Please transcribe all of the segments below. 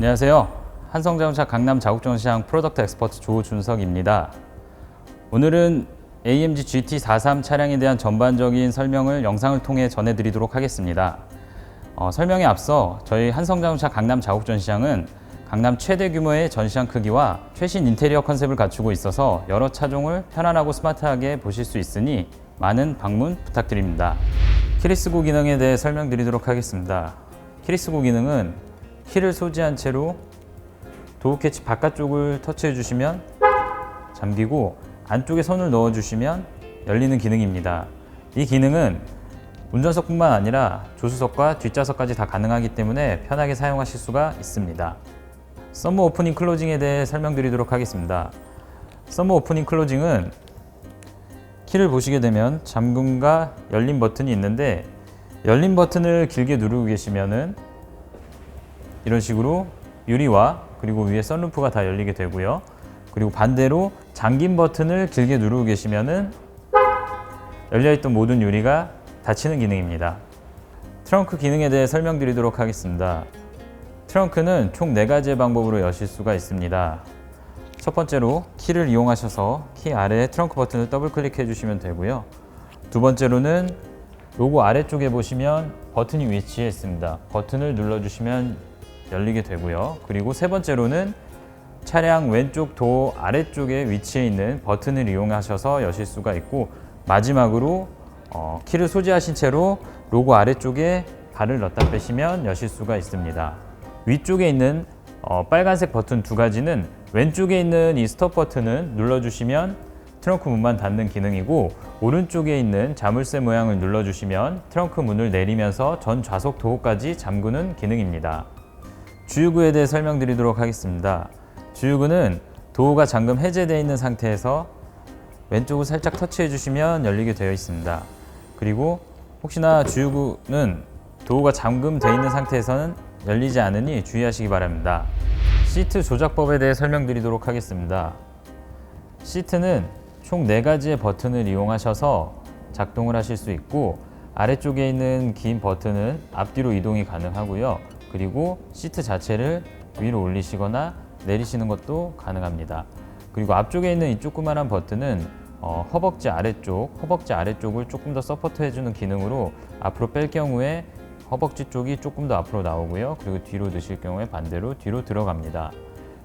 안녕하세요. 한성자동차 강남 자국전시장 프로덕트 엑스퍼트 조준석입니다. 오늘은 AMG GT43 차량에 대한 전반적인 설명을 영상을 통해 전해드리도록 하겠습니다. 설명에 앞서 저희 한성자동차 강남 자국전시장은 강남 최대 규모의 전시장 크기와 최신 인테리어 컨셉을 갖추고 있어서 여러 차종을 편안하고 스마트하게 보실 수 있으니 많은 방문 부탁드립니다. 키리스고 기능에 대해 설명드리도록 하겠습니다. 키리스고 기능은 키를 소지한 채로 도어 캐치 바깥쪽을 터치해 주시면 잠기고 안쪽에 손을 넣어 주시면 열리는 기능입니다. 이 기능은 운전석뿐만 아니라 조수석과 뒷좌석까지 다 가능하기 때문에 편하게 사용하실 수가 있습니다. 썸머 오프닝 클로징에 대해 설명드리도록 하겠습니다. 썸머 오프닝 클로징은 키를 보시게 되면 잠금과 열림 버튼이 있는데, 열림 버튼을 길게 누르고 계시면은 이런 식으로 유리와 그리고 위에 선루프가 다 열리게 되고요. 그리고 반대로 잠김 버튼을 길게 누르고 계시면은 열려있던 모든 유리가 닫히는 기능입니다. 트렁크 기능에 대해 설명드리도록 하겠습니다. 트렁크는 총 4가지의 방법으로 여실 수가 있습니다. 첫 번째로 키를 이용하셔서 키 아래에 트렁크 버튼을 더블 클릭해 주시면 되고요. 두 번째로는 로고 아래쪽에 보시면 버튼이 위치해 있습니다. 버튼을 눌러주시면 열리게 되고요. 그리고 세 번째로는 차량 왼쪽 도어 아래쪽에 위치해 있는 버튼을 이용하셔서 여실 수가 있고, 마지막으로 키를 소지하신 채로 로고 아래쪽에 발을 넣었다 빼시면 여실 수가 있습니다. 위쪽에 있는 빨간색 버튼 2가지는 왼쪽에 있는 이 스톱 버튼을 눌러주시면 트렁크 문만 닫는 기능이고, 오른쪽에 있는 자물쇠 모양을 눌러주시면 트렁크 문을 내리면서 전 좌석 도어까지 잠그는 기능입니다. 주유구에 대해 설명드리도록 하겠습니다. 주유구는 도어가 잠금 해제되어 있는 상태에서 왼쪽을 살짝 터치해 주시면 열리게 되어 있습니다. 그리고 혹시나 주유구는 도어가 잠금되어 있는 상태에서는 열리지 않으니 주의하시기 바랍니다. 시트 조작법에 대해 설명드리도록 하겠습니다. 시트는 총 4가지의 버튼을 이용하셔서 작동을 하실 수 있고, 아래쪽에 있는 긴 버튼은 앞뒤로 이동이 가능하고요. 그리고 시트 자체를 위로 올리시거나 내리시는 것도 가능합니다. 그리고 앞쪽에 있는 이 조그만한 버튼은 허벅지 아래쪽을 조금 더 서포트 해주는 기능으로 앞으로 뺄 경우에 허벅지 쪽이 조금 더 앞으로 나오고요. 그리고 뒤로 드실 경우에 반대로 뒤로 들어갑니다.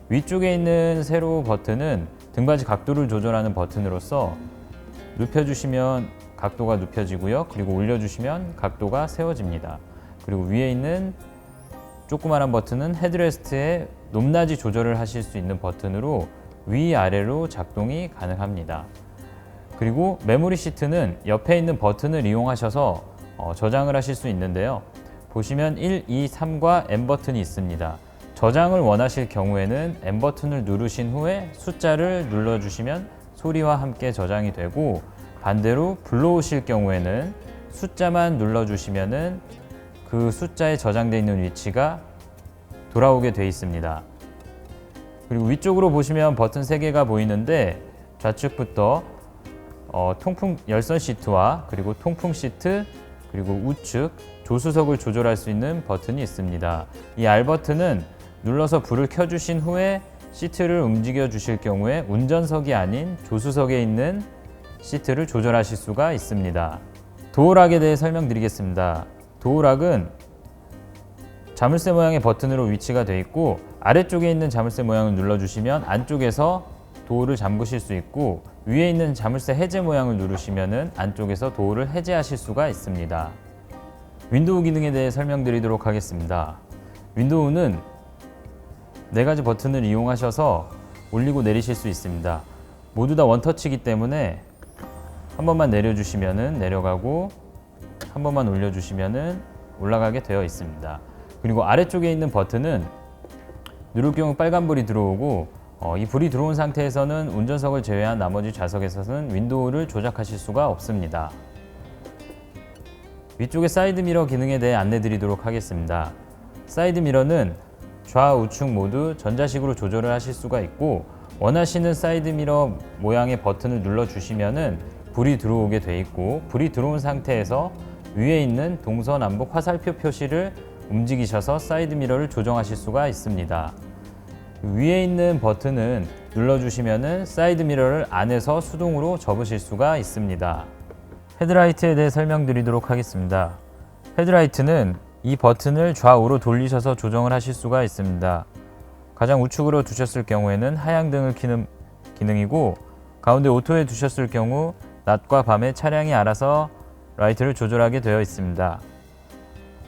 위쪽에 있는 세로 버튼은 등받이 각도를 조절하는 버튼으로서 눕혀주시면 각도가 눕혀지고요. 그리고 올려주시면 각도가 세워집니다. 그리고 위에 있는 조그만한 버튼은 헤드레스트의 높낮이 조절을 하실 수 있는 버튼으로 위아래로 작동이 가능합니다. 그리고 메모리 시트는 옆에 있는 버튼을 이용하셔서 저장을 하실 수 있는데요. 보시면 1, 2, 3과 M 버튼이 있습니다. 저장을 원하실 경우에는 M 버튼을 누르신 후에 숫자를 눌러주시면 소리와 함께 저장이 되고, 반대로 불러오실 경우에는 숫자만 눌러주시면은 그 숫자에 저장되어 있는 위치가 돌아오게 되어 있습니다. 그리고 위쪽으로 보시면 버튼 3개가 보이는데, 좌측부터 통풍 열선 시트와 그리고 통풍 시트, 그리고 우측 조수석을 조절할 수 있는 버튼이 있습니다. 이 R 버튼은 눌러서 불을 켜주신 후에 시트를 움직여 주실 경우에 운전석이 아닌 조수석에 있는 시트를 조절하실 수가 있습니다. 도어락에 대해 설명드리겠습니다. 도어락은 자물쇠 모양의 버튼으로 위치가 되어 있고, 아래쪽에 있는 자물쇠 모양을 눌러주시면 안쪽에서 도어를 잠그실 수 있고, 위에 있는 자물쇠 해제 모양을 누르시면 안쪽에서 도어를 해제하실 수가 있습니다. 윈도우 기능에 대해 설명드리도록 하겠습니다. 윈도우는 4가지 버튼을 이용하셔서 올리고 내리실 수 있습니다. 모두 다 원터치이기 때문에 한 번만 내려주시면 내려가고, 한 번만 올려주시면 올라가게 되어 있습니다. 그리고 아래쪽에 있는 버튼은 누를 경우 빨간불이 들어오고, 이 불이 들어온 상태에서는 운전석을 제외한 나머지 좌석에서는 윈도우를 조작하실 수가 없습니다. 위쪽의 사이드 미러 기능에 대해 안내 드리도록 하겠습니다. 사이드 미러는 좌우측 모두 전자식으로 조절을 하실 수가 있고, 원하시는 사이드 미러 모양의 버튼을 눌러주시면 불이 들어오게 돼 있고, 불이 들어온 상태에서 위에 있는 동서남북 화살표 표시를 움직이셔서 사이드 미러를 조정하실 수가 있습니다. 위에 있는 버튼은 눌러주시면 사이드 미러를 안에서 수동으로 접으실 수가 있습니다. 헤드라이트에 대해 설명드리도록 하겠습니다. 헤드라이트는 이 버튼을 좌우로 돌리셔서 조정을 하실 수가 있습니다. 가장 우측으로 두셨을 경우에는 하향등을 켜는 기능이고, 가운데 오토에 두셨을 경우 낮과 밤에 차량이 알아서 라이트를 조절하게 되어 있습니다.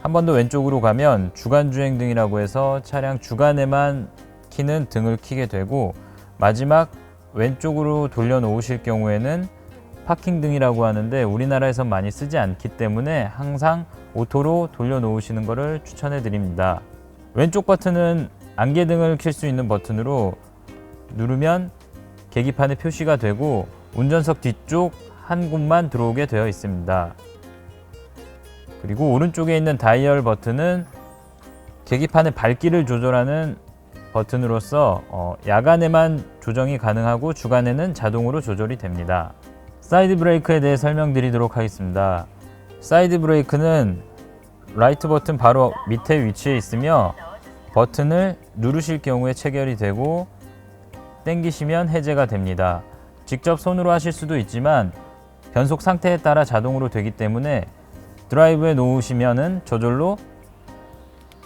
한 번 더 왼쪽으로 가면 주간주행등이라고 해서 차량 주간에만 켜는 등을 켜게 되고, 마지막 왼쪽으로 돌려 놓으실 경우에는 파킹등이라고 하는데 우리나라에선 많이 쓰지 않기 때문에 항상 오토로 돌려 놓으시는 것을 추천해 드립니다. 왼쪽 버튼은 안개등을 켤 수 있는 버튼으로 누르면 계기판에 표시가 되고 운전석 뒤쪽 한 곳만 들어오게 되어 있습니다. 그리고 오른쪽에 있는 다이얼 버튼은 계기판의 밝기를 조절하는 버튼으로서 야간에만 조정이 가능하고 주간에는 자동으로 조절이 됩니다. 사이드 브레이크에 대해 설명드리도록 하겠습니다. 사이드 브레이크는 라이트 버튼 바로 밑에 위치해 있으며 버튼을 누르실 경우에 체결이 되고 당기시면 해제가 됩니다. 직접 손으로 하실 수도 있지만 변속 상태에 따라 자동으로 되기 때문에 드라이브에 놓으시면은 저절로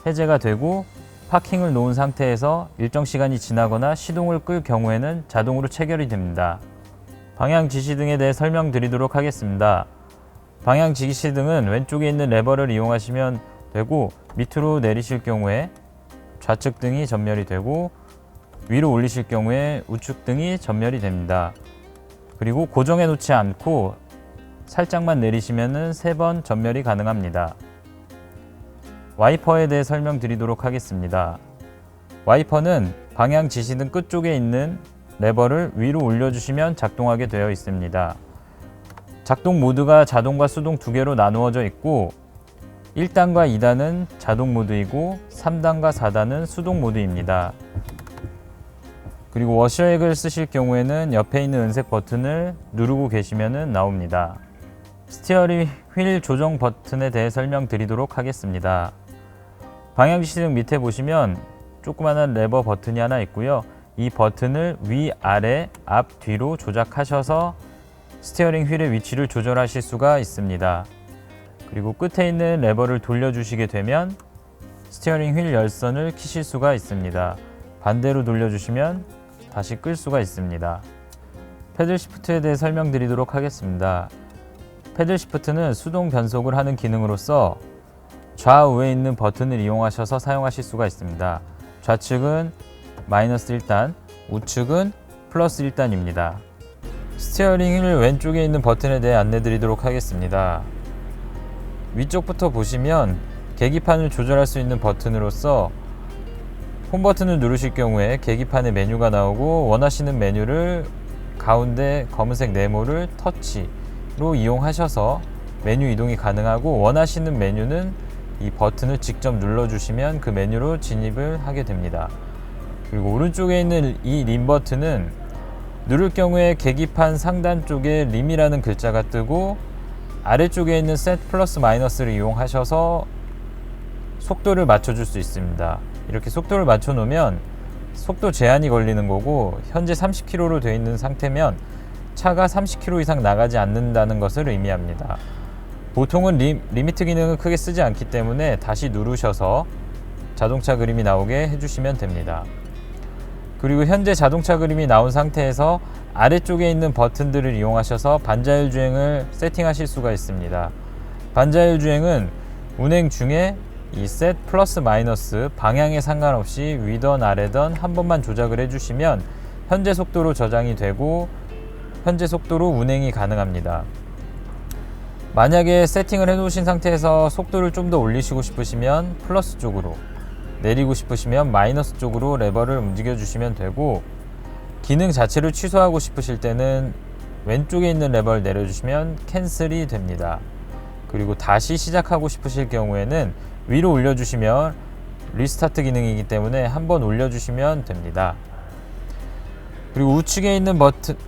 해제가 되고, 파킹을 놓은 상태에서 일정 시간이 지나거나 시동을 끌 경우에는 자동으로 체결이 됩니다. 방향 지시등에 대해 설명드리도록 하겠습니다. 방향 지시등은 왼쪽에 있는 레버를 이용하시면 되고, 밑으로 내리실 경우에 좌측 등이 전멸이 되고 위로 올리실 경우에 우측 등이 전멸이 됩니다. 그리고 고정해 놓지 않고 살짝만 내리시면 3번 전멸이 가능합니다. 와이퍼에 대해 설명드리도록 하겠습니다. 와이퍼는 방향 지시등 끝쪽에 있는 레버를 위로 올려주시면 작동하게 되어 있습니다. 작동 모드가 자동과 수동 두 개로 나누어져 있고 1단과 2단은 자동 모드이고 3단과 4단은 수동 모드입니다. 그리고 워셔액을 쓰실 경우에는 옆에 있는 은색 버튼을 누르고 계시면 나옵니다. 스티어링 휠 조정 버튼에 대해 설명드리도록 하겠습니다. 방향지시등 밑에 보시면 조그마한 레버 버튼이 하나 있고요. 이 버튼을 위, 아래, 앞, 뒤로 조작하셔서 스티어링 휠의 위치를 조절하실 수가 있습니다. 그리고 끝에 있는 레버를 돌려주시게 되면 스티어링 휠 열선을 켜실 수가 있습니다. 반대로 돌려주시면 다시 끌 수가 있습니다. 패들 시프트에 대해 설명드리도록 하겠습니다. 패들 시프트는 수동 변속을 하는 기능으로서 좌우에 있는 버튼을 이용하셔서 사용하실 수가 있습니다. 좌측은 마이너스 1단, 우측은 플러스 1단입니다. 스티어링 휠 왼쪽에 있는 버튼에 대해 안내드리도록 하겠습니다. 위쪽부터 보시면 계기판을 조절할 수 있는 버튼으로서 홈 버튼을 누르실 경우에 계기판에 메뉴가 나오고 원하시는 메뉴를 가운데 검은색 네모를 터치로 이용하셔서 메뉴 이동이 가능하고, 원하시는 메뉴는 이 버튼을 직접 눌러주시면 그 메뉴로 진입을 하게 됩니다. 그리고 오른쪽에 있는 이 림 버튼은 누를 경우에 계기판 상단 쪽에 림이라는 글자가 뜨고 아래쪽에 있는 셋 플러스 마이너스를 이용하셔서 속도를 맞춰줄 수 있습니다. 이렇게 속도를 맞춰 놓으면 속도 제한이 걸리는 거고, 현재 30km로 되어 있는 상태면 차가 30km 이상 나가지 않는다는 것을 의미합니다. 보통은 리미트 기능을 크게 쓰지 않기 때문에 다시 누르셔서 자동차 그림이 나오게 해주시면 됩니다. 그리고 현재 자동차 그림이 나온 상태에서 아래쪽에 있는 버튼들을 이용하셔서 반자율 주행을 세팅하실 수가 있습니다. 반자율 주행은 운행 중에 이 셋 플러스 마이너스 방향에 상관없이 위던 아래던 한 번만 조작을 해주시면 현재 속도로 저장이 되고 현재 속도로 운행이 가능합니다. 만약에 세팅을 해 놓으신 상태에서 속도를 좀 더 올리시고 싶으시면 플러스 쪽으로, 내리고 싶으시면 마이너스 쪽으로 레버를 움직여 주시면 되고, 기능 자체를 취소하고 싶으실 때는 왼쪽에 있는 레버를 내려주시면 캔슬이 됩니다. 그리고 다시 시작하고 싶으실 경우에는 위로 올려주시면 리스타트 기능이기 때문에 한번 올려주시면 됩니다. 그리고 우측에 있는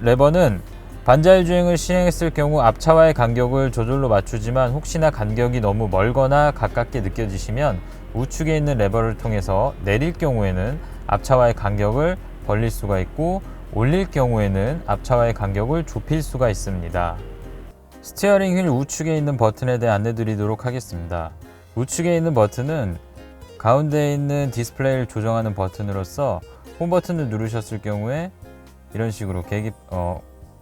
레버는 반자율 주행을 시행했을 경우 앞차와의 간격을 저절로 맞추지만 혹시나 간격이 너무 멀거나 가깝게 느껴지시면 우측에 있는 레버를 통해서 내릴 경우에는 앞차와의 간격을 벌릴 수가 있고 올릴 경우에는 앞차와의 간격을 좁힐 수가 있습니다. 스티어링 휠 우측에 있는 버튼에 대해 안내 드리도록 하겠습니다. 우측에 있는 버튼은 가운데에 있는 디스플레이를 조정하는 버튼으로서 홈 버튼을 누르셨을 경우에 이런 식으로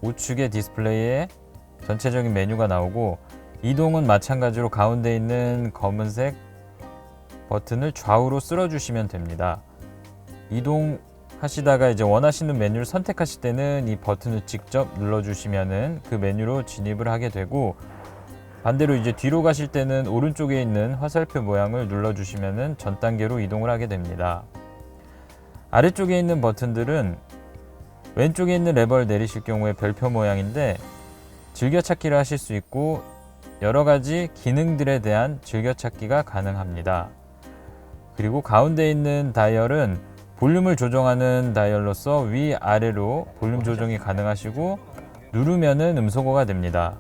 우측의 디스플레이에 전체적인 메뉴가 나오고, 이동은 마찬가지로 가운데 있는 검은색 버튼을 좌우로 쓸어 주시면 됩니다. 이동하시다가 이제 원하시는 메뉴를 선택하실 때는 이 버튼을 직접 눌러 주시면은 그 메뉴로 진입을 하게 되고, 반대로 이제 뒤로 가실 때는 오른쪽에 있는 화살표 모양을 눌러 주시면은 전 단계로 이동을 하게 됩니다. 아래쪽에 있는 버튼들은 왼쪽에 있는 레버를 내리실 경우에 별표 모양인데 즐겨찾기를 하실 수 있고 여러 가지 기능들에 대한 즐겨찾기가 가능합니다. 그리고 가운데 있는 다이얼은 볼륨을 조정하는 다이얼로서 위아래로 볼륨 조정이 가능하시고 누르면은 음소거가 됩니다.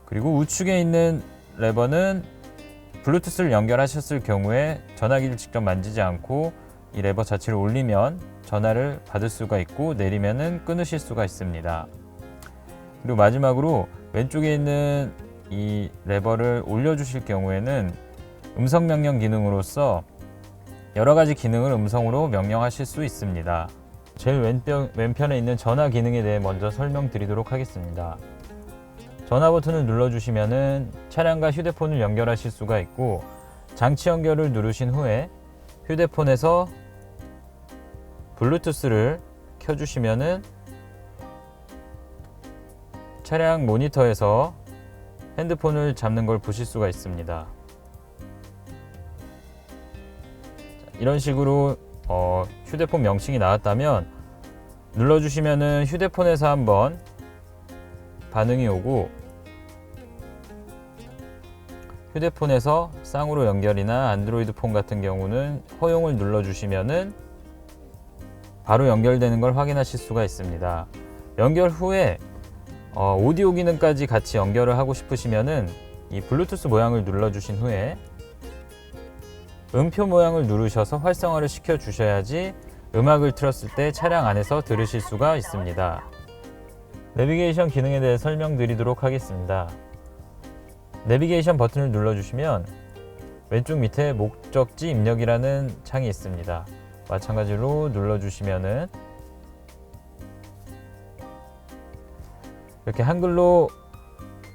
그리고 우측에 있는 레버는 블루투스를 연결하셨을 경우에 전화기를 직접 만지지 않고 이 레버 자체를 올리면 전화를 받을 수가 있고 내리면은 끊으실 수가 있습니다. 그리고 마지막으로 왼쪽에 있는 이 레버를 올려주실 경우에는 음성 명령 기능으로서 여러 가지 기능을 음성으로 명령하실 수 있습니다. 제일 왼편에 있는 전화 기능에 대해 먼저 설명드리도록 하겠습니다. 전화 버튼을 눌러주시면은 차량과 휴대폰을 연결하실 수가 있고, 장치 연결을 누르신 후에 휴대폰에서 블루투스를 켜주시면은 차량 모니터에서 핸드폰을 잡는 걸 보실 수가 있습니다. 이런 식으로 휴대폰 명칭이 나왔다면 눌러주시면은 휴대폰에서 한번 반응이 오고, 휴대폰에서 쌍으로 연결이나 안드로이드 폰 같은 경우는 허용을 눌러주시면은 바로 연결되는 걸 확인하실 수가 있습니다. 연결 후에 오디오 기능까지 같이 연결을 하고 싶으시면은 이 블루투스 모양을 눌러주신 후에 음표 모양을 누르셔서 활성화를 시켜 주셔야지 음악을 틀었을 때 차량 안에서 들으실 수가 있습니다. 내비게이션 기능에 대해 설명드리도록 하겠습니다. 내비게이션 버튼을 눌러주시면 왼쪽 밑에 목적지 입력이라는 창이 있습니다. 마찬가지로 눌러주시면은 이렇게 한글로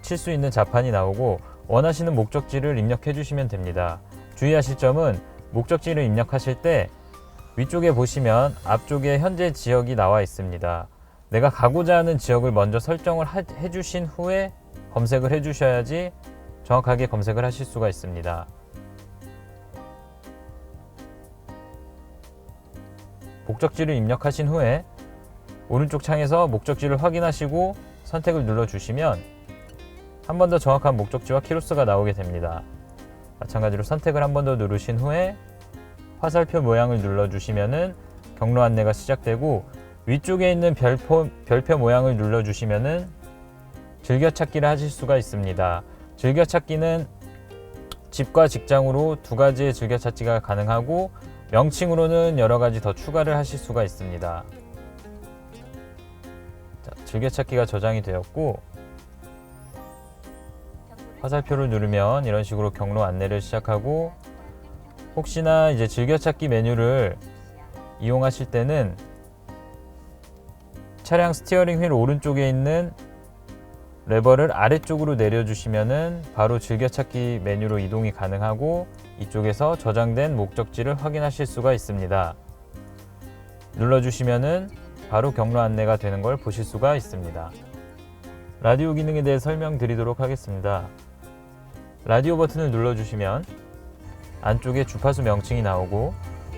칠 수 있는 자판이 나오고 원하시는 목적지를 입력해 주시면 됩니다. 주의하실 점은 목적지를 입력하실 때 위쪽에 보시면 앞쪽에 현재 지역이 나와 있습니다. 내가 가고자 하는 지역을 먼저 설정을 해 주신 후에 검색을 해 주셔야지 정확하게 검색을 하실 수가 있습니다. 목적지를 입력하신 후에 오른쪽 창에서 목적지를 확인하시고 선택을 눌러 주시면 한 번 더 정확한 목적지와 키로수가 나오게 됩니다. 마찬가지로 선택을 한 번 더 누르신 후에 화살표 모양을 눌러 주시면은 경로 안내가 시작되고, 위쪽에 있는 별표 모양을 눌러 주시면은 즐겨찾기를 하실 수가 있습니다. 즐겨찾기는 집과 직장으로 두 가지의 즐겨찾기가 가능하고 명칭으로는 여러 가지 더 추가를 하실 수가 있습니다. 자, 즐겨찾기가 저장이 되었고 화살표를 누르면 이런 식으로 경로 안내를 시작하고, 혹시나 이제 즐겨찾기 메뉴를 이용하실 때는 차량 스티어링 휠 오른쪽에 있는 레버를 아래쪽으로 내려주시면은 바로 즐겨찾기 메뉴로 이동이 가능하고 이쪽에서 저장된 목적지를 확인하실 수가 있습니다. 눌러주시면은 바로 경로 안내가 되는 걸 보실 수가 있습니다. 라디오 기능에 대해 설명드리도록 하겠습니다. 라디오 버튼을 눌러주시면 안쪽에 주파수 명칭이 나오고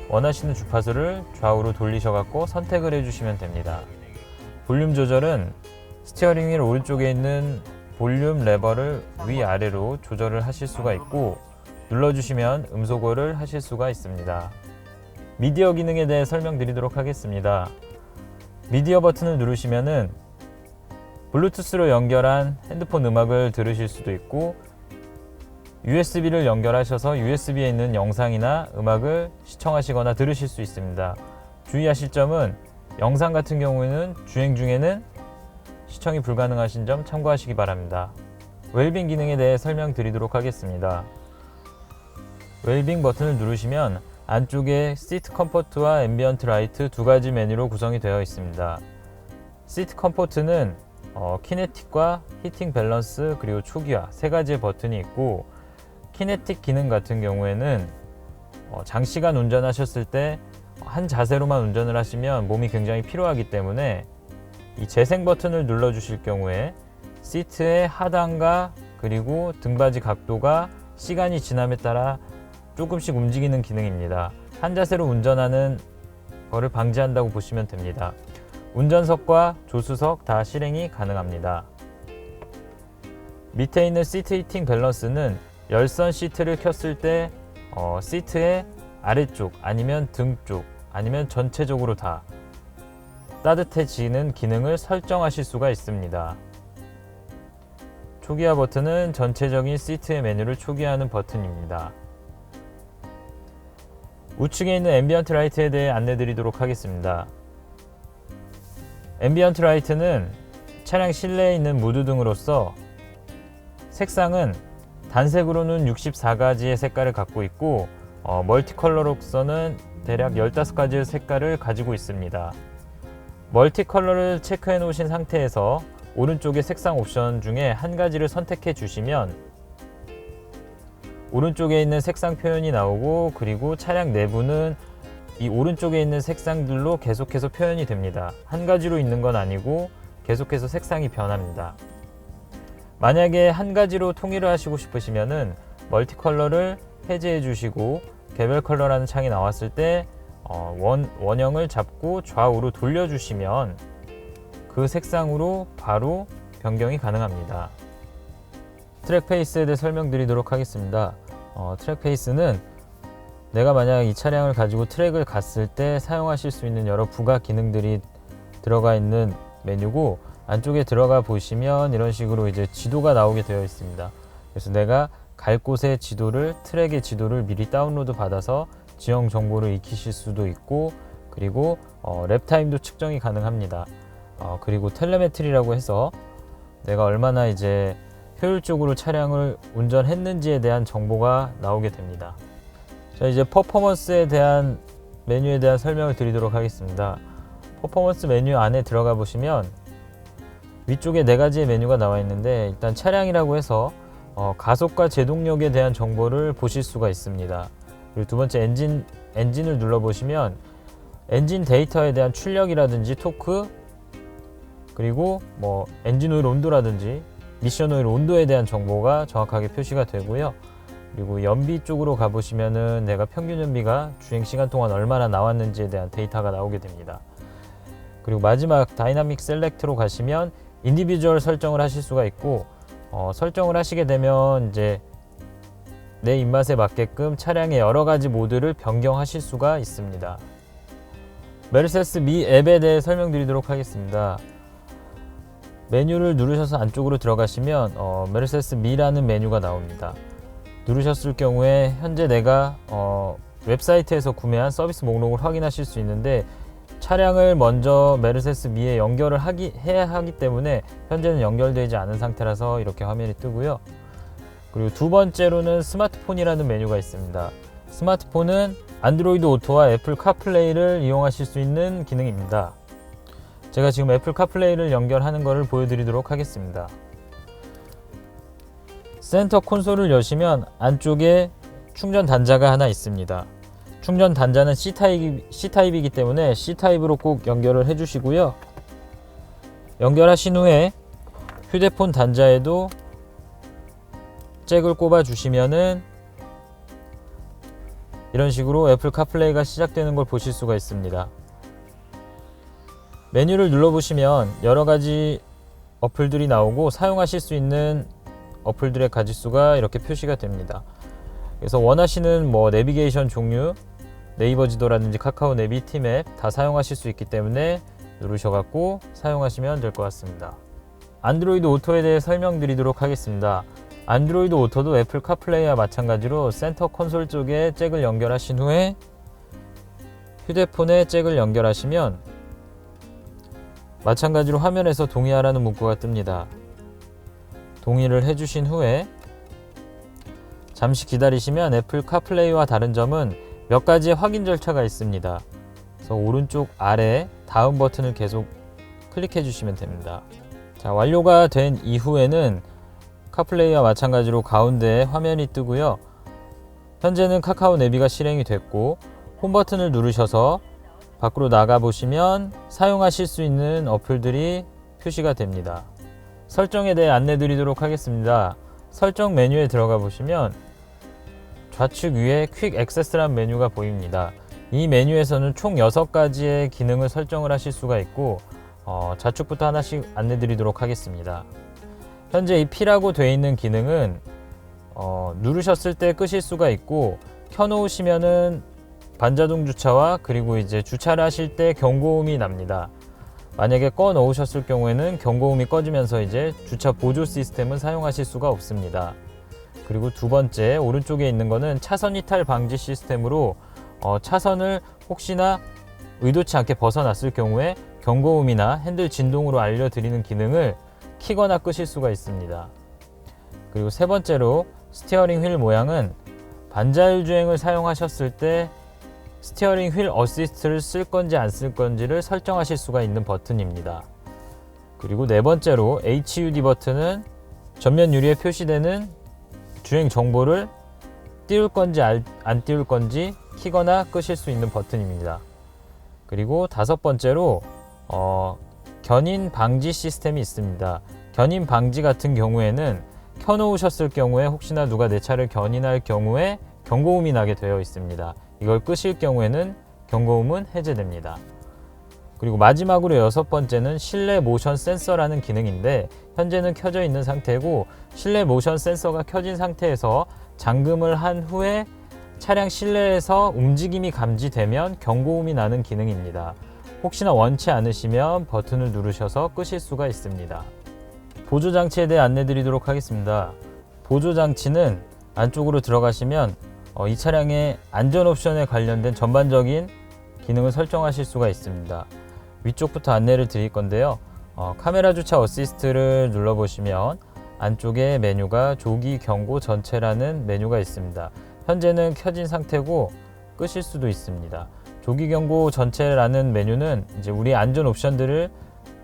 원하시는 주파수를 좌우로 돌리셔갖고 선택을 해주시면 됩니다. 볼륨 조절은 스티어링 휠 오른쪽에 있는 볼륨 레버를 위아래로 조절을 하실 수가 있고 눌러주시면 음소거를 하실 수가 있습니다. 미디어 기능에 대해 설명드리도록 하겠습니다. 미디어 버튼을 누르시면은 블루투스로 연결한 핸드폰 음악을 들으실 수도 있고 USB를 연결하셔서 USB에 있는 영상이나 음악을 시청하시거나 들으실 수 있습니다. 주의하실 점은 영상 같은 경우에는 주행 중에는 시청이 불가능하신 점 참고하시기 바랍니다. 웰빙 기능에 대해 설명드리도록 하겠습니다. 웰빙 버튼을 누르시면 안쪽에 시트 컴포트와 앰비언트 라이트 두 가지 메뉴로 구성이 되어 있습니다. 시트 컴포트는 키네틱과 히팅 밸런스 그리고 초기화 세 가지의 버튼이 있고, 키네틱 기능 같은 경우에는 장시간 운전하셨을 때 한 자세로만 운전을 하시면 몸이 굉장히 피로하기 때문에 이 재생 버튼을 눌러 주실 경우에 시트의 하단과 그리고 등받이 각도가 시간이 지남에 따라 조금씩 움직이는 기능입니다. 한 자세로 운전하는 거를 방지한다고 보시면 됩니다. 운전석과 조수석 다 실행이 가능합니다. 밑에 있는 시트 히팅 밸런스는 열선 시트를 켰을 때 시트의 아래쪽 아니면 등 쪽 아니면 전체적으로 다 따뜻해지는 기능을 설정하실 수가 있습니다. 초기화 버튼은 전체적인 시트의 메뉴를 초기화하는 버튼입니다. 우측에 있는 앰비언트 라이트에 대해 안내드리도록 하겠습니다. 앰비언트 라이트는 차량 실내에 있는 무드등으로서 색상은 단색으로는 64가지의 색깔을 갖고 있고 멀티컬러로서는 대략 15가지의 색깔을 가지고 있습니다. 멀티컬러를 체크해 놓으신 상태에서 오른쪽의 색상 옵션 중에 한 가지를 선택해 주시면 오른쪽에 있는 색상 표현이 나오고, 그리고 차량 내부는 이 오른쪽에 있는 색상들로 계속해서 표현이 됩니다. 한 가지로 있는 건 아니고 계속해서 색상이 변합니다. 만약에 한 가지로 통일을 하시고 싶으시면은 멀티컬러를 해제해 주시고 개별 컬러라는 창이 나왔을 때 원형을 잡고 좌우로 돌려주시면 그 색상으로 바로 변경이 가능합니다. 트랙 페이스에 대해 설명드리도록 하겠습니다. 트랙 페이스는 내가 만약 이 차량을 가지고 트랙을 갔을 때 사용하실 수 있는 여러 부가 기능들이 들어가 있는 메뉴고, 안쪽에 들어가 보시면 이런 식으로 이제 지도가 나오게 되어 있습니다. 그래서 내가 갈 곳의 지도를, 트랙의 지도를 미리 다운로드 받아서 지형 정보를 익히실 수도 있고, 그리고 랩타임도 측정이 가능합니다. 그리고 텔레메트리라고 해서 내가 얼마나 이제 효율적으로 차량을 운전했는지에 대한 정보가 나오게 됩니다. 자, 이제 퍼포먼스에 대한 메뉴에 대한 설명을 드리도록 하겠습니다. 퍼포먼스 메뉴 안에 들어가 보시면 위쪽에 네 가지의 메뉴가 나와 있는데, 일단 차량이라고 해서 가속과 제동력에 대한 정보를 보실 수가 있습니다. 그리고 두 번째 엔진을 눌러 보시면 엔진 데이터에 대한 출력이라든지 토크, 그리고 엔진 오일 온도라든지 미션 오일 온도에 대한 정보가 정확하게 표시가 되고요. 그리고 연비 쪽으로 가보시면은 내가 평균 연비가 주행 시간 동안 얼마나 나왔는지에 대한 데이터가 나오게 됩니다. 그리고 마지막 다이나믹 셀렉트로 가시면 인디비주얼 설정을 하실 수가 있고, 설정을 하시게 되면 이제 내 입맛에 맞게끔 차량의 여러 가지 모드를 변경하실 수가 있습니다. 메르세데스 미 앱에 대해 설명드리도록 하겠습니다. 메뉴를 누르셔서 안쪽으로 들어가시면 메르세데스 미라는 메뉴가 나옵니다. 누르셨을 경우에 현재 내가 웹사이트에서 구매한 서비스 목록을 확인하실 수 있는데, 차량을 먼저 메르세데스 미에 연결을 해야 하기 때문에 현재는 연결되지 않은 상태라서 이렇게 화면이 뜨고요. 그리고 두 번째로는 스마트폰이라는 메뉴가 있습니다. 스마트폰은 안드로이드 오토와 애플 카플레이를 이용하실 수 있는 기능입니다. 제가 지금 애플 카플레이를 연결하는 것을 보여드리도록 하겠습니다. 센터 콘솔을 여시면 안쪽에 충전 단자가 하나 있습니다. 충전 단자는 C타입이기 때문에 C타입으로 꼭 연결을 해주시고요. 연결하신 후에 휴대폰 단자에도 잭을 꼽아 주시면은 이런 식으로 애플 카플레이가 시작되는 걸 보실 수가 있습니다. 메뉴를 눌러보시면 여러가지 어플들이 나오고 사용하실 수 있는 어플들의 가짓수가 이렇게 표시가 됩니다. 그래서 원하시는 내비게이션 종류, 네이버 지도라든지 카카오 내비, 티맵 다 사용하실 수 있기 때문에 누르셔갖고 사용하시면 될 것 같습니다. 안드로이드 오토에 대해 설명드리도록 하겠습니다. 안드로이드 오토도 애플 카플레이와 마찬가지로 센터 콘솔 쪽에 잭을 연결하신 후에 휴대폰에 잭을 연결하시면 마찬가지로 화면에서 동의하라는 문구가 뜹니다. 동의를 해주신 후에 잠시 기다리시면 애플 카플레이와 다른 점은 몇 가지의 확인 절차가 있습니다. 그래서 오른쪽 아래 다음 버튼을 계속 클릭해 주시면 됩니다. 자, 완료가 된 이후에는 카플레이와 마찬가지로 가운데에 화면이 뜨고요. 현재는 카카오 내비가 실행이 됐고 홈 버튼을 누르셔서 밖으로 나가 보시면 사용하실 수 있는 어플들이 표시가 됩니다. 설정에 대해 안내 드리도록 하겠습니다. 설정 메뉴에 들어가 보시면 좌측 위에 퀵 액세스란 메뉴가 보입니다. 이 메뉴에서는 총 6가지의 기능을 설정을 하실 수가 있고 좌측부터 하나씩 안내 드리도록 하겠습니다. 현재 이 P라고 되어 있는 기능은 누르셨을 때 끄실 수가 있고 켜놓으시면은 반자동 주차와 그리고 이제 주차를 하실 때 경고음이 납니다. 만약에 꺼 놓으셨을 경우에는 경고음이 꺼지면서 이제 주차 보조 시스템은 사용하실 수가 없습니다. 그리고 두 번째 오른쪽에 있는 거는 차선 이탈 방지 시스템으로 차선을 혹시나 의도치 않게 벗어났을 경우에 경고음이나 핸들 진동으로 알려드리는 기능을 키거나 끄실 수가 있습니다. 그리고 세 번째로 스티어링 휠 모양은 반자율 주행을 사용하셨을 때 스티어링 휠 어시스트를 쓸 건지 안 쓸 건지를 설정하실 수가 있는 버튼입니다. 그리고 네 번째로 HUD 버튼은 전면 유리에 표시되는 주행 정보를 띄울 건지 안 띄울 건지 키거나 끄실 수 있는 버튼입니다. 그리고 다섯 번째로 견인 방지 시스템이 있습니다. 견인 방지 같은 경우에는 켜놓으셨을 경우에 혹시나 누가 내 차를 견인할 경우에 경고음이 나게 되어 있습니다. 이걸 끄실 경우에는 경고음은 해제됩니다. 그리고 마지막으로 여섯 번째는 실내 모션 센서라는 기능인데 현재는 켜져 있는 상태고 실내 모션 센서가 켜진 상태에서 잠금을 한 후에 차량 실내에서 움직임이 감지되면 경고음이 나는 기능입니다. 혹시나 원치 않으시면 버튼을 누르셔서 끄실 수가 있습니다. 보조장치에 대해 안내 드리도록 하겠습니다. 보조장치는 안쪽으로 들어가시면 이 차량의 안전 옵션에 관련된 전반적인 기능을 설정하실 수가 있습니다. 위쪽부터 안내를 드릴 건데요. 카메라 주차 어시스트를 눌러보시면 안쪽에 메뉴가 조기 경고 전체라는 메뉴가 있습니다. 현재는 켜진 상태고 끄실 수도 있습니다. 조기 경고 전체라는 메뉴는 이제 우리 안전 옵션들을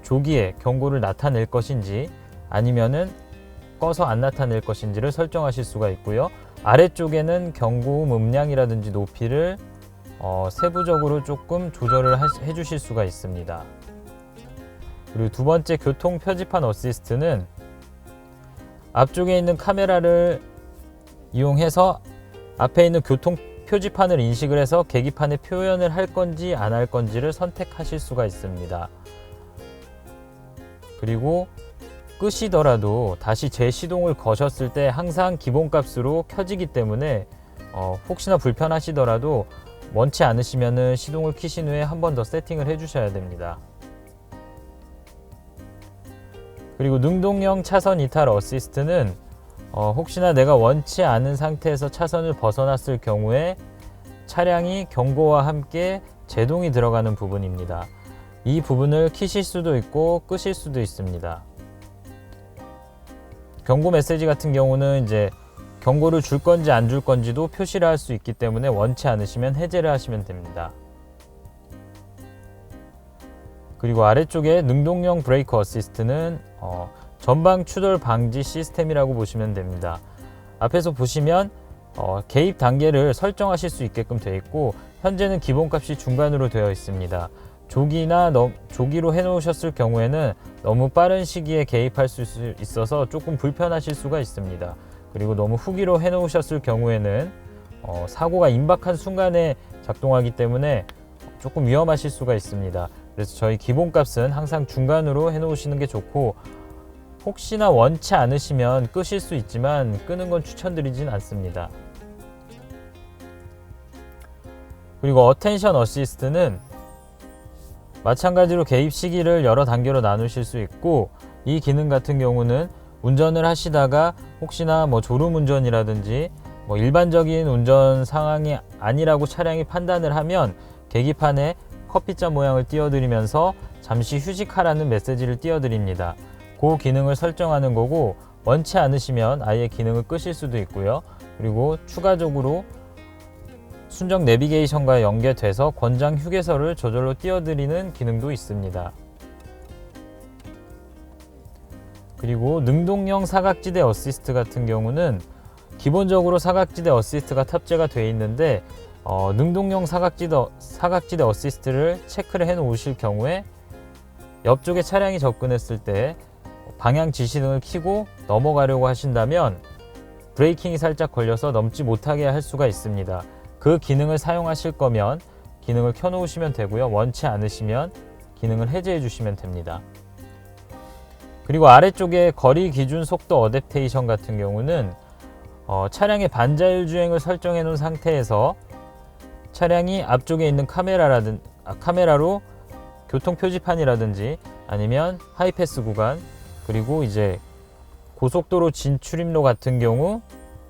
조기에 경고를 나타낼 것인지 아니면은 꺼서 안 나타낼 것인지를 설정하실 수가 있고요. 아래쪽에는 경고음 음량이라든지 높이를 세부적으로 조금 조절을 해주실 수가 있습니다. 그리고 두 번째 교통 표지판 어시스트는 앞쪽에 있는 카메라를 이용해서 앞에 있는 교통 표지판을 인식을 해서 계기판에 표현을 할 건지 안 할 건지를 선택하실 수가 있습니다. 그리고 끄시더라도 다시 재시동을 거셨을 때 항상 기본값으로 켜지기 때문에 혹시나 불편하시더라도 원치 않으시면 시동을 켜신 후에 한 번 더 세팅을 해 주셔야 됩니다. 그리고 능동형 차선 이탈 어시스트는 혹시나 내가 원치 않은 상태에서 차선을 벗어났을 경우에 차량이 경고와 함께 제동이 들어가는 부분입니다. 이 부분을 켜실 수도 있고 끄실 수도 있습니다. 경고 메시지 같은 경우는 이제 경고를 줄 건지 안 줄 건지도 표시를 할 수 있기 때문에 원치 않으시면 해제를 하시면 됩니다. 그리고 아래쪽에 능동형 브레이크 어시스트는 전방 추돌 방지 시스템이라고 보시면 됩니다. 앞에서 보시면 개입 단계를 설정하실 수 있게끔 되어 있고 현재는 기본값이 중간으로 되어 있습니다. 조기로 해놓으셨을 경우에는 너무 빠른 시기에 개입할 수 있어서 조금 불편하실 수가 있습니다. 그리고 너무 후기로 해놓으셨을 경우에는 사고가 임박한 순간에 작동하기 때문에 조금 위험하실 수가 있습니다. 그래서 저희 기본값은 항상 중간으로 해놓으시는 게 좋고 혹시나 원치 않으시면 끄실 수 있지만 끄는 건 추천드리진 않습니다. 그리고 어텐션 어시스트는 마찬가지로 개입 시기를 여러 단계로 나누실 수 있고 이 기능 같은 경우는 운전을 하시다가 혹시나 뭐 졸음 운전이라든지 뭐 일반적인 운전 상황이 아니라고 차량이 판단을 하면 계기판에 커피잔 모양을 띄워드리면서 잠시 휴식하라는 메시지를 띄워드립니다. 그 기능을 설정하는 거고, 원치 않으시면 아예 기능을 끄실 수도 있고요. 그리고 추가적으로 순정 내비게이션과 연계돼서 권장 휴게소를 저절로 띄워드리는 기능도 있습니다. 그리고 능동형 사각지대 어시스트 같은 경우는 기본적으로 사각지대 어시스트가 탑재가 되어 있는데 능동형 사각지대 어시스트를 체크를 해 놓으실 경우에 옆쪽에 차량이 접근했을 때 방향 지시등을 켜고 넘어가려고 하신다면 브레이킹이 살짝 걸려서 넘지 못하게 할 수가 있습니다. 그 기능을 사용하실 거면 기능을 켜 놓으시면 되고요. 원치 않으시면 기능을 해제해 주시면 됩니다. 그리고 아래쪽에 거리 기준 속도 어댑테이션 같은 경우는 차량의 반자율 주행을 설정해 놓은 상태에서 차량이 앞쪽에 있는 카메라로 교통 표지판이라든지 아니면 하이패스 구간, 그리고 이제 고속도로 진출입로 같은 경우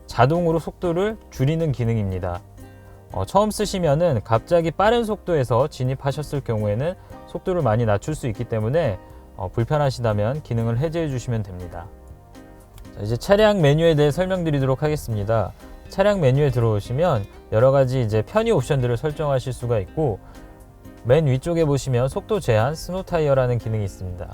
자동으로 속도를 줄이는 기능입니다. 처음 쓰시면은 갑자기 빠른 속도에서 진입하셨을 경우에는 속도를 많이 낮출 수 있기 때문에 불편하시다면 기능을 해제해 주시면 됩니다. 자, 이제 차량 메뉴에 대해 설명드리도록 하겠습니다. 차량 메뉴에 들어오시면 여러 가지 이제 편의 옵션들을 설정하실 수가 있고, 맨 위쪽에 보시면 속도 제한 스노 타이어라는 기능이 있습니다.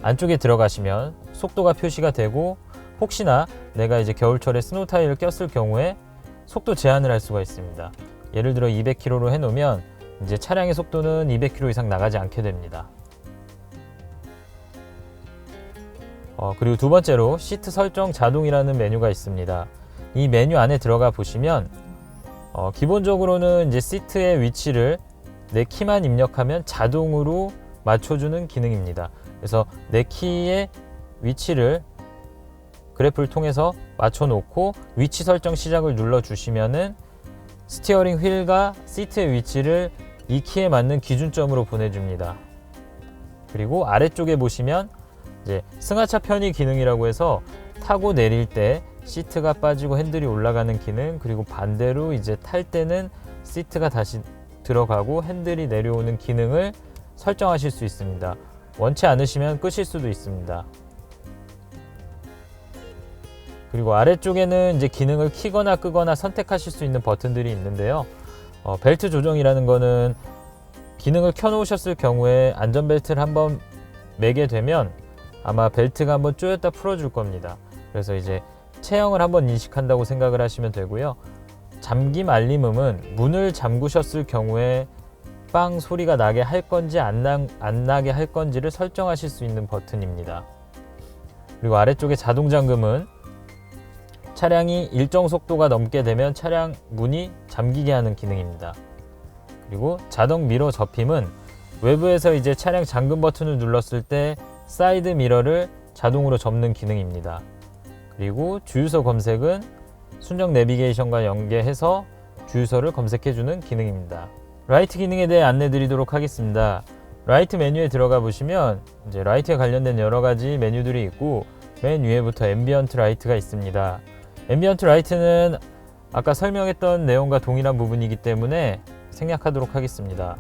안쪽에 들어가시면 속도가 표시가 되고, 혹시나 내가 이제 겨울철에 스노우 타이어를 꼈을 경우에 속도 제한을 할 수가 있습니다. 예를 들어 200km로 해놓으면 이제 차량의 속도는 200km 이상 나가지 않게 됩니다. 그리고 두 번째로 시트 설정 자동이라는 메뉴가 있습니다. 이 메뉴 안에 들어가 보시면 기본적으로는 이제 시트의 위치를 내 키만 입력하면 자동으로 맞춰주는 기능입니다. 그래서 내 키의 위치를 그래프를 통해서 맞춰 놓고 위치 설정 시작을 눌러 주시면은 스티어링 휠과 시트의 위치를 이 키에 맞는 기준점으로 보내줍니다. 그리고 아래쪽에 보시면 이제 승하차 편의 기능이라고 해서 타고 내릴 때 시트가 빠지고 핸들이 올라가는 기능, 그리고 반대로 이제 탈 때는 시트가 다시 들어가고 핸들이 내려오는 기능을 설정하실 수 있습니다. 원치 않으시면 끄실 수도 있습니다. 그리고 아래쪽에는 이제 기능을 켜거나 끄거나 선택하실 수 있는 버튼들이 있는데요. 벨트 조정이라는 거는 기능을 켜 놓으셨을 경우에 안전벨트를 한번 매게 되면 아마 벨트가 한번 쪼였다 풀어줄 겁니다. 그래서 이제 체형을 한번 인식한다고 생각을 하시면 되고요. 잠김 알림음은 문을 잠그셨을 경우에 빵 소리가 나게 할 건지 안 나게 할 건지를 설정하실 수 있는 버튼입니다. 그리고 아래쪽에 자동 잠금은 차량이 일정 속도가 넘게 되면 차량 문이 잠기게 하는 기능입니다. 그리고 자동 미러 접힘은 외부에서 이제 차량 잠금 버튼을 눌렀을 때 사이드 미러를 자동으로 접는 기능입니다. 그리고 주유소 검색은 순정 내비게이션과 연계해서 주유소를 검색해주는 기능입니다. 라이트 기능에 대해 안내 드리도록 하겠습니다. 라이트 메뉴에 들어가 보시면 이제 라이트에 관련된 여러 가지 메뉴들이 있고, 맨 위에부터 앰비언트 라이트가 있습니다. 앰비언트 라이트는 아까 설명했던 내용과 동일한 부분이기 때문에 생략하도록 하겠습니다.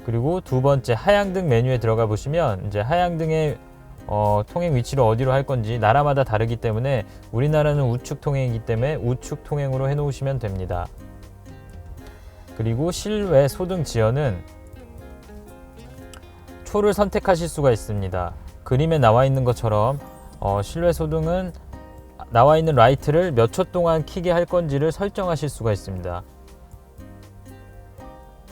그리고 두 번째 하향등 메뉴에 들어가 보시면 이제 하향등의 통행 위치를 어디로 할 건지 나라마다 다르기 때문에 우리나라는 우측 통행이기 때문에 우측 통행으로 해 놓으시면 됩니다. 그리고 실외 소등 지연은 초를 선택하실 수가 있습니다. 그림에 나와 있는 것처럼 실외 소등은 나와 있는 라이트를 몇 초 동안 켜게 할 건지를 설정하실 수가 있습니다.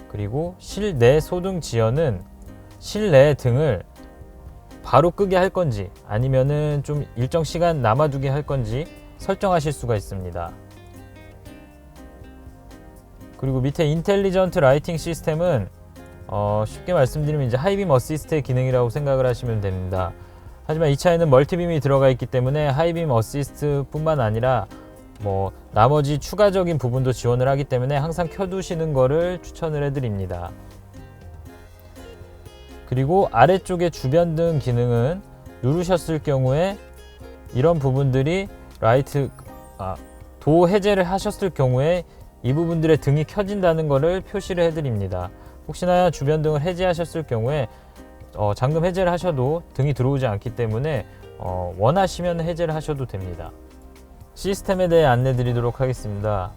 그리고 실내 소등 지연은 실내 등을 바로 끄게 할 건지 아니면은 좀 일정 시간 남아두게 할 건지 설정하실 수가 있습니다. 그리고 밑에 인텔리전트 라이팅 시스템은 쉽게 말씀드리면 이제 하이빔 어시스트의 기능이라고 생각을 하시면 됩니다. 하지만 이 차에는 멀티빔이 들어가 있기 때문에 하이빔 어시스트 뿐만 아니라 나머지 추가적인 부분도 지원을 하기 때문에 항상 켜두시는 거를 추천을 해드립니다. 그리고 아래쪽에 주변등 기능은 누르셨을 경우에 이런 부분들이 도 해제를 하셨을 경우에 이 부분들의 등이 켜진다는 것을 표시를 해드립니다. 혹시나 주변등을 해제하셨을 경우에 잠금 해제를 하셔도 등이 들어오지 않기 때문에 원하시면 해제를 하셔도 됩니다. 시스템에 대해 안내 드리도록 하겠습니다.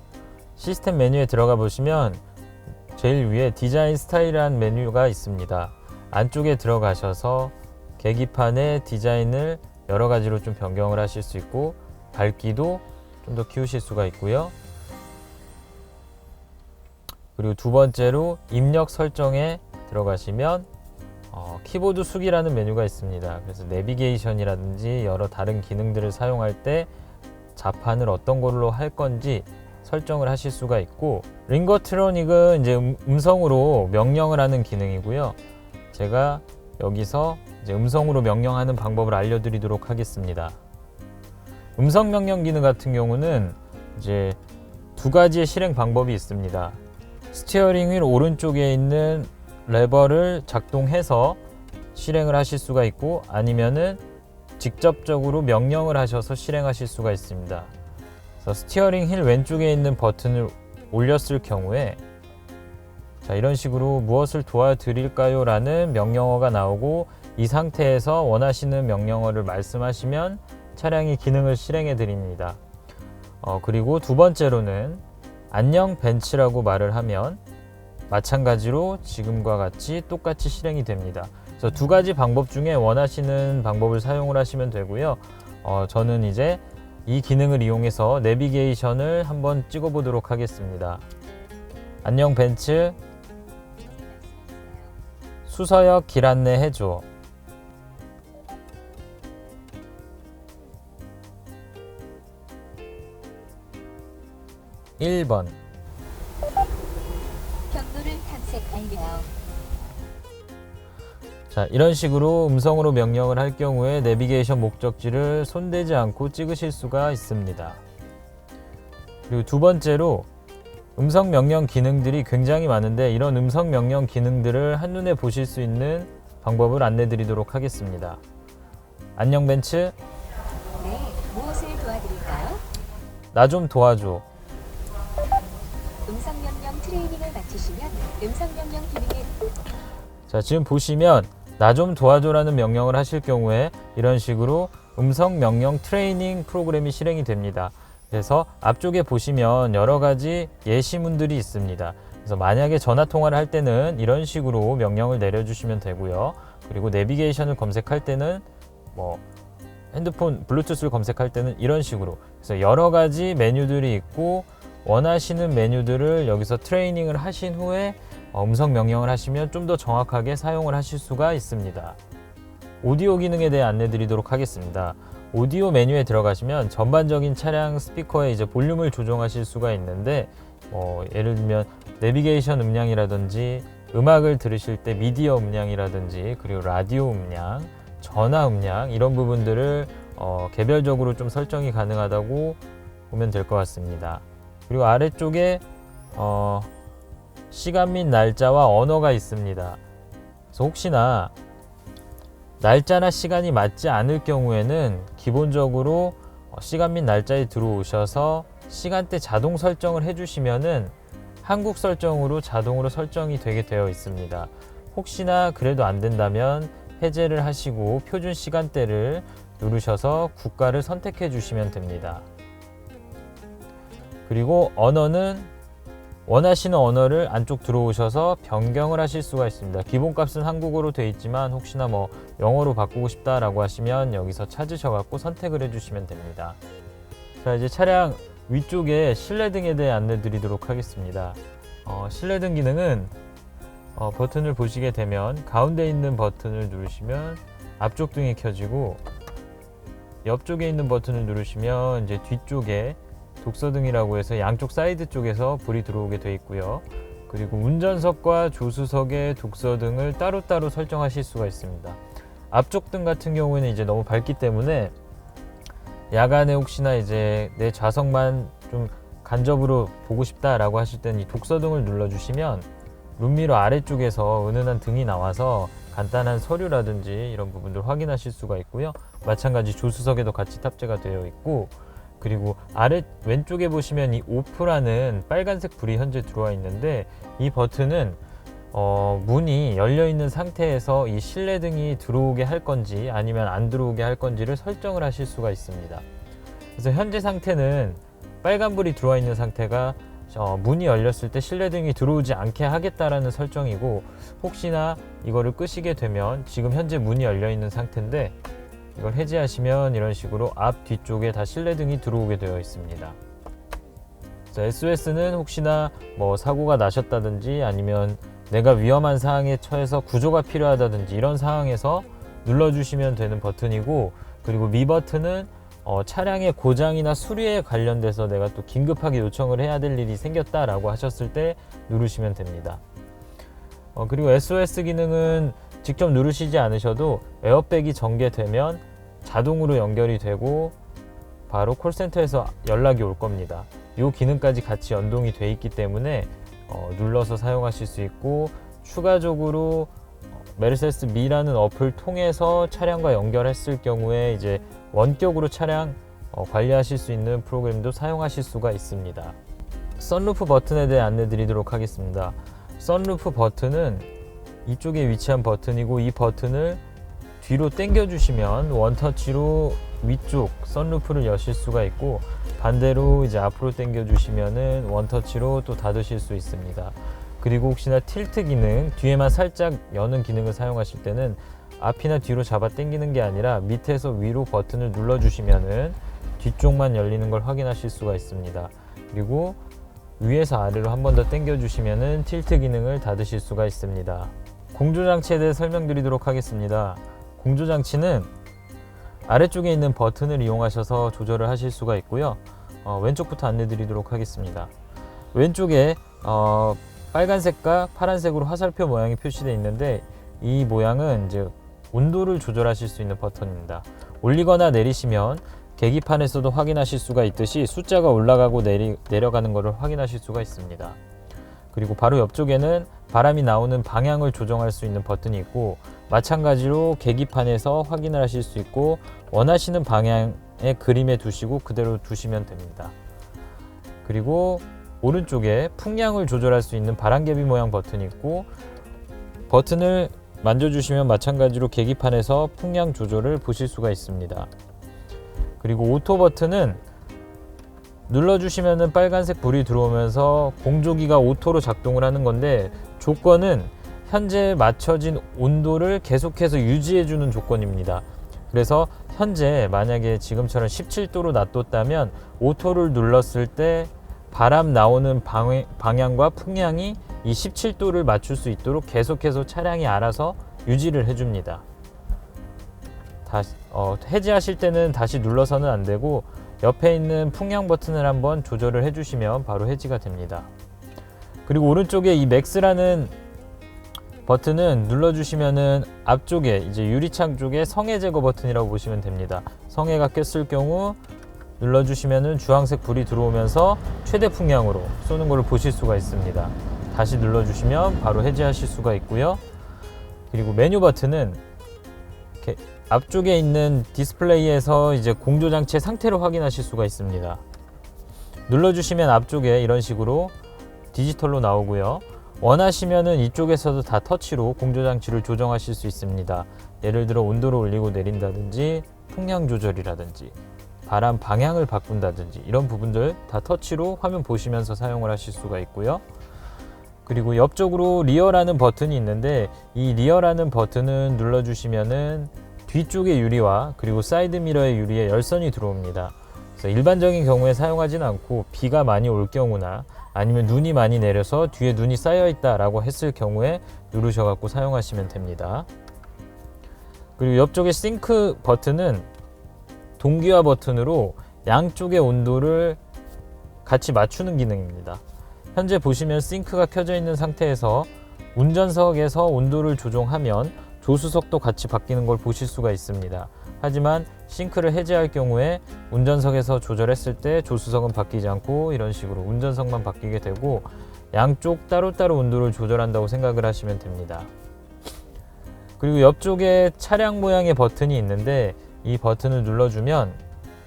시스템 메뉴에 들어가 보시면 제일 위에 디자인 스타일이라는 메뉴가 있습니다. 안쪽에 들어가셔서 계기판의 디자인을 여러 가지로 좀 변경을 하실 수 있고 밝기도 좀 더 키우실 수가 있고요. 그리고 두 번째로 입력 설정에 들어가시면 키보드 수기라는 메뉴가 있습니다. 그래서 내비게이션이라든지 여러 다른 기능들을 사용할 때 자판을 어떤 걸로 할 건지 설정을 하실 수가 있고, 링거트로닉은 이제 음성으로 명령을 하는 기능이고요. 제가 여기서 이제 음성으로 명령하는 방법을 알려드리도록 하겠습니다. 음성 명령 기능 같은 경우는 이제 두 가지의 실행 방법이 있습니다. 스티어링 휠 오른쪽에 있는 레버를 작동해서 실행을 하실 수가 있고, 아니면은 직접적으로 명령을 하셔서 실행하실 수가 있습니다. 그래서 스티어링 휠 왼쪽에 있는 버튼을 올렸을 경우에 이런 식으로 무엇을 도와드릴까요? 라는 명령어가 나오고, 이 상태에서 원하시는 명령어를 말씀하시면 차량이 기능을 실행해 드립니다. 그리고 두 번째로는 안녕 벤츠라고 말을 하면 마찬가지로 지금과 같이 똑같이 실행이 됩니다. 그래서 두 가지 방법 중에 원하시는 방법을 사용을 하시면 되고요. 저는 이제 이 기능을 이용해서 내비게이션을 한번 찍어 보도록 하겠습니다. 안녕 벤츠, 수서역 길 안내 해줘. 1번. 경로를 탐색 완료. 이런 식으로 음성으로 명령을 할 경우에 내비게이션 목적지를 손대지 않고 찍으실 수가 있습니다. 그리고 두 번째로 음성 명령 기능들이 굉장히 많은데, 이런 음성 명령 기능들을 한눈에 보실 수 있는 방법을 안내 드리도록 하겠습니다. 안녕 벤츠, 네, 무엇을 도와드릴까요? 나 좀 도와줘. 음성 명령 트레이닝을 마치시면 음성 명령 기능에 지금 보시면 나 좀 도와줘라는 명령을 하실 경우에 이런 식으로 음성 명령 트레이닝 프로그램이 실행이 됩니다. 그래서 앞쪽에 보시면 여러 가지 예시문들이 있습니다. 그래서 만약에 전화 통화를 할 때는 이런 식으로 명령을 내려주시면 되고요. 그리고 내비게이션을 검색할 때는 핸드폰 블루투스를 검색할 때는 이런 식으로, 그래서 여러 가지 메뉴들이 있고, 원하시는 메뉴들을 여기서 트레이닝을 하신 후에 음성 명령을 하시면 좀 더 정확하게 사용을 하실 수가 있습니다. 오디오 기능에 대해 안내 드리도록 하겠습니다. 오디오 메뉴에 들어가시면 전반적인 차량 스피커의 이제 볼륨을 조정하실 수가 있는데, 예를 들면 내비게이션 음량이라든지 음악을 들으실 때 미디어 음량이라든지, 그리고 라디오 음량, 전화 음량, 이런 부분들을 개별적으로 좀 설정이 가능하다고 보면 될 것 같습니다. 그리고 아래쪽에 시간 및 날짜와 언어가 있습니다. 그래서 혹시나 날짜나 시간이 맞지 않을 경우에는 기본적으로 시간 및 날짜에 들어오셔서 시간대 자동 설정을 해주시면은 한국 설정으로 자동으로 설정이 되게 되어 있습니다. 혹시나 그래도 안 된다면 해제를 하시고 표준 시간대를 누르셔서 국가를 선택해 주시면 됩니다. 그리고 언어는 원하시는 언어를 안쪽 들어오셔서 변경을 하실 수가 있습니다. 기본값은 한국어로 되어 있지만 혹시나 영어로 바꾸고 싶다라고 하시면 여기서 찾으셔갖고 선택을 해주시면 됩니다. 이제 차량 위쪽에 실내등에 대해 안내 드리도록 하겠습니다. 실내등 기능은 버튼을 보시게 되면 가운데 있는 버튼을 누르시면 앞쪽 등이 켜지고, 옆쪽에 있는 버튼을 누르시면 이제 뒤쪽에 독서등이라고 해서 양쪽 사이드 쪽에서 불이 들어오게 되어 있고요. 그리고 운전석과 조수석의 독서등을 따로따로 설정하실 수가 있습니다. 앞쪽 등 같은 경우에는 이제 너무 밝기 때문에 야간에 혹시나 이제 내 좌석만 좀 간접으로 보고 싶다라고 하실 때는 이 독서등을 눌러주시면 룸미러 아래쪽에서 은은한 등이 나와서 간단한 서류라든지 이런 부분들 확인하실 수가 있고요. 마찬가지 조수석에도 같이 탑재가 되어 있고, 그리고 아래 왼쪽에 보시면 이 오프라는 빨간색 불이 현재 들어와 있는데, 이 버튼은 문이 열려 있는 상태에서 이 실내등이 들어오게 할 건지 아니면 안 들어오게 할 건지를 설정을 하실 수가 있습니다. 그래서 현재 상태는 빨간불이 들어와 있는 상태가 문이 열렸을 때 실내등이 들어오지 않게 하겠다라는 설정이고, 혹시나 이거를 끄시게 되면 지금 현재 문이 열려 있는 상태인데 이걸 해제하시면 이런 식으로 앞 뒤쪽에 다 실내등이 들어오게 되어 있습니다. SOS는 혹시나 뭐 사고가 나셨다든지 아니면 내가 위험한 상황에 처해서 구조가 필요하다든지 이런 상황에서 눌러주시면 되는 버튼이고, 그리고 미 버튼은 차량의 고장이나 수리에 관련돼서 내가 또 긴급하게 요청을 해야 될 일이 생겼다라고 하셨을 때 누르시면 됩니다. 그리고 SOS 기능은 직접 누르시지 않으셔도 에어백이 전개되면 자동으로 연결이 되고 바로 콜센터에서 연락이 올 겁니다. 이 기능까지 같이 연동이 돼 있기 때문에 눌러서 사용하실 수 있고, 추가적으로 메르세데스 미라는 어플 통해서 차량과 연결했을 경우에 이제 원격으로 차량 관리하실 수 있는 프로그램도 사용하실 수가 있습니다. 선루프 버튼에 대해 안내 드리도록 하겠습니다. 선루프 버튼은 이쪽에 위치한 버튼이고, 이 버튼을 뒤로 당겨 주시면 원터치로 위쪽 선루프를 여실 수가 있고, 반대로 이제 앞으로 당겨 주시면은 원터치로 또 닫으실 수 있습니다. 그리고 혹시나 틸트 기능, 뒤에만 살짝 여는 기능을 사용하실 때는 앞이나 뒤로 잡아 당기는 게 아니라 밑에서 위로 버튼을 눌러 주시면은 뒤쪽만 열리는 걸 확인하실 수가 있습니다. 그리고 위에서 아래로 한 번 더 당겨 주시면은 틸트 기능을 닫으실 수가 있습니다. 공조장치에 대해 설명드리도록 하겠습니다. 공조장치는 아래쪽에 있는 버튼을 이용하셔서 조절을 하실 수가 있고요. 왼쪽부터 안내 드리도록 하겠습니다. 왼쪽에 빨간색과 파란색으로 화살표 모양이 표시되어 있는데, 이 모양은 이제 온도를 조절하실 수 있는 버튼입니다. 올리거나 내리시면 계기판에서도 확인하실 수가 있듯이 숫자가 올라가고 내려가는 것을 확인하실 수가 있습니다. 그리고 바로 옆쪽에는 바람이 나오는 방향을 조정할 수 있는 버튼이 있고, 마찬가지로 계기판에서 확인을 하실 수 있고, 원하시는 방향의 그림에 두시고 그대로 두시면 됩니다. 그리고 오른쪽에 풍량을 조절할 수 있는 바람개비 모양 버튼이 있고, 버튼을 만져주시면 마찬가지로 계기판에서 풍량 조절을 보실 수가 있습니다. 그리고 오토 버튼은 눌러주시면 빨간색 불이 들어오면서 공조기가 오토로 작동을 하는 건데, 조건은 현재 맞춰진 온도를 계속해서 유지해주는 조건입니다. 그래서 현재 만약에 지금처럼 17도로 놔뒀다면 오토를 눌렀을 때 바람 나오는 방향과 풍량이 이 17도를 맞출 수 있도록 계속해서 차량이 알아서 유지를 해줍니다. 해제하실 때는 다시 눌러서는 안 되고 옆에 있는 풍량 버튼을 한번 조절을 해주시면 바로 해지가 됩니다. 그리고 오른쪽에 이 맥스라는 버튼은 눌러주시면은 앞쪽에 이제 유리창 쪽에 성해 제거 버튼이라고 보시면 됩니다. 성해가 꼈을 경우 눌러주시면은 주황색 불이 들어오면서 최대 풍량으로 쏘는 것을 보실 수가 있습니다. 다시 눌러주시면 바로 해제하실 수가 있고요. 그리고 메뉴 버튼은 이렇게 앞쪽에 있는 디스플레이에서 이제 공조장치의 상태를 확인하실 수가 있습니다. 눌러주시면 앞쪽에 이런 식으로 디지털로 나오고요. 원하시면은 이쪽에서도 다 터치로 공조장치를 조정하실 수 있습니다. 예를 들어 온도를 올리고 내린다든지 풍량 조절이라든지 바람 방향을 바꾼다든지 이런 부분들 다 터치로 화면 보시면서 사용을 하실 수가 있고요. 그리고 옆쪽으로 리어라는 버튼이 있는데, 이 리어라는 버튼은 눌러주시면은 뒤쪽의 유리와 그리고 사이드 미러의 유리에 열선이 들어옵니다. 그래서 일반적인 경우에 사용하지는 않고 비가 많이 올 경우나 아니면 눈이 많이 내려서 뒤에 눈이 쌓여 있다라고 했을 경우에 누르셔 갖고 사용하시면 됩니다. 그리고 옆쪽에 싱크 버튼은 동기화 버튼으로 양쪽의 온도를 같이 맞추는 기능입니다. 현재 보시면 싱크가 켜져 있는 상태에서 운전석에서 온도를 조정하면 조수석도 같이 바뀌는 걸 보실 수가 있습니다. 하지만 싱크를 해제할 경우에 운전석에서 조절했을 때 조수석은 바뀌지 않고 이런 식으로 운전석만 바뀌게 되고, 양쪽 따로따로 온도를 조절한다고 생각을 하시면 됩니다. 그리고 옆쪽에 차량 모양의 버튼이 있는데 이 버튼을 눌러주면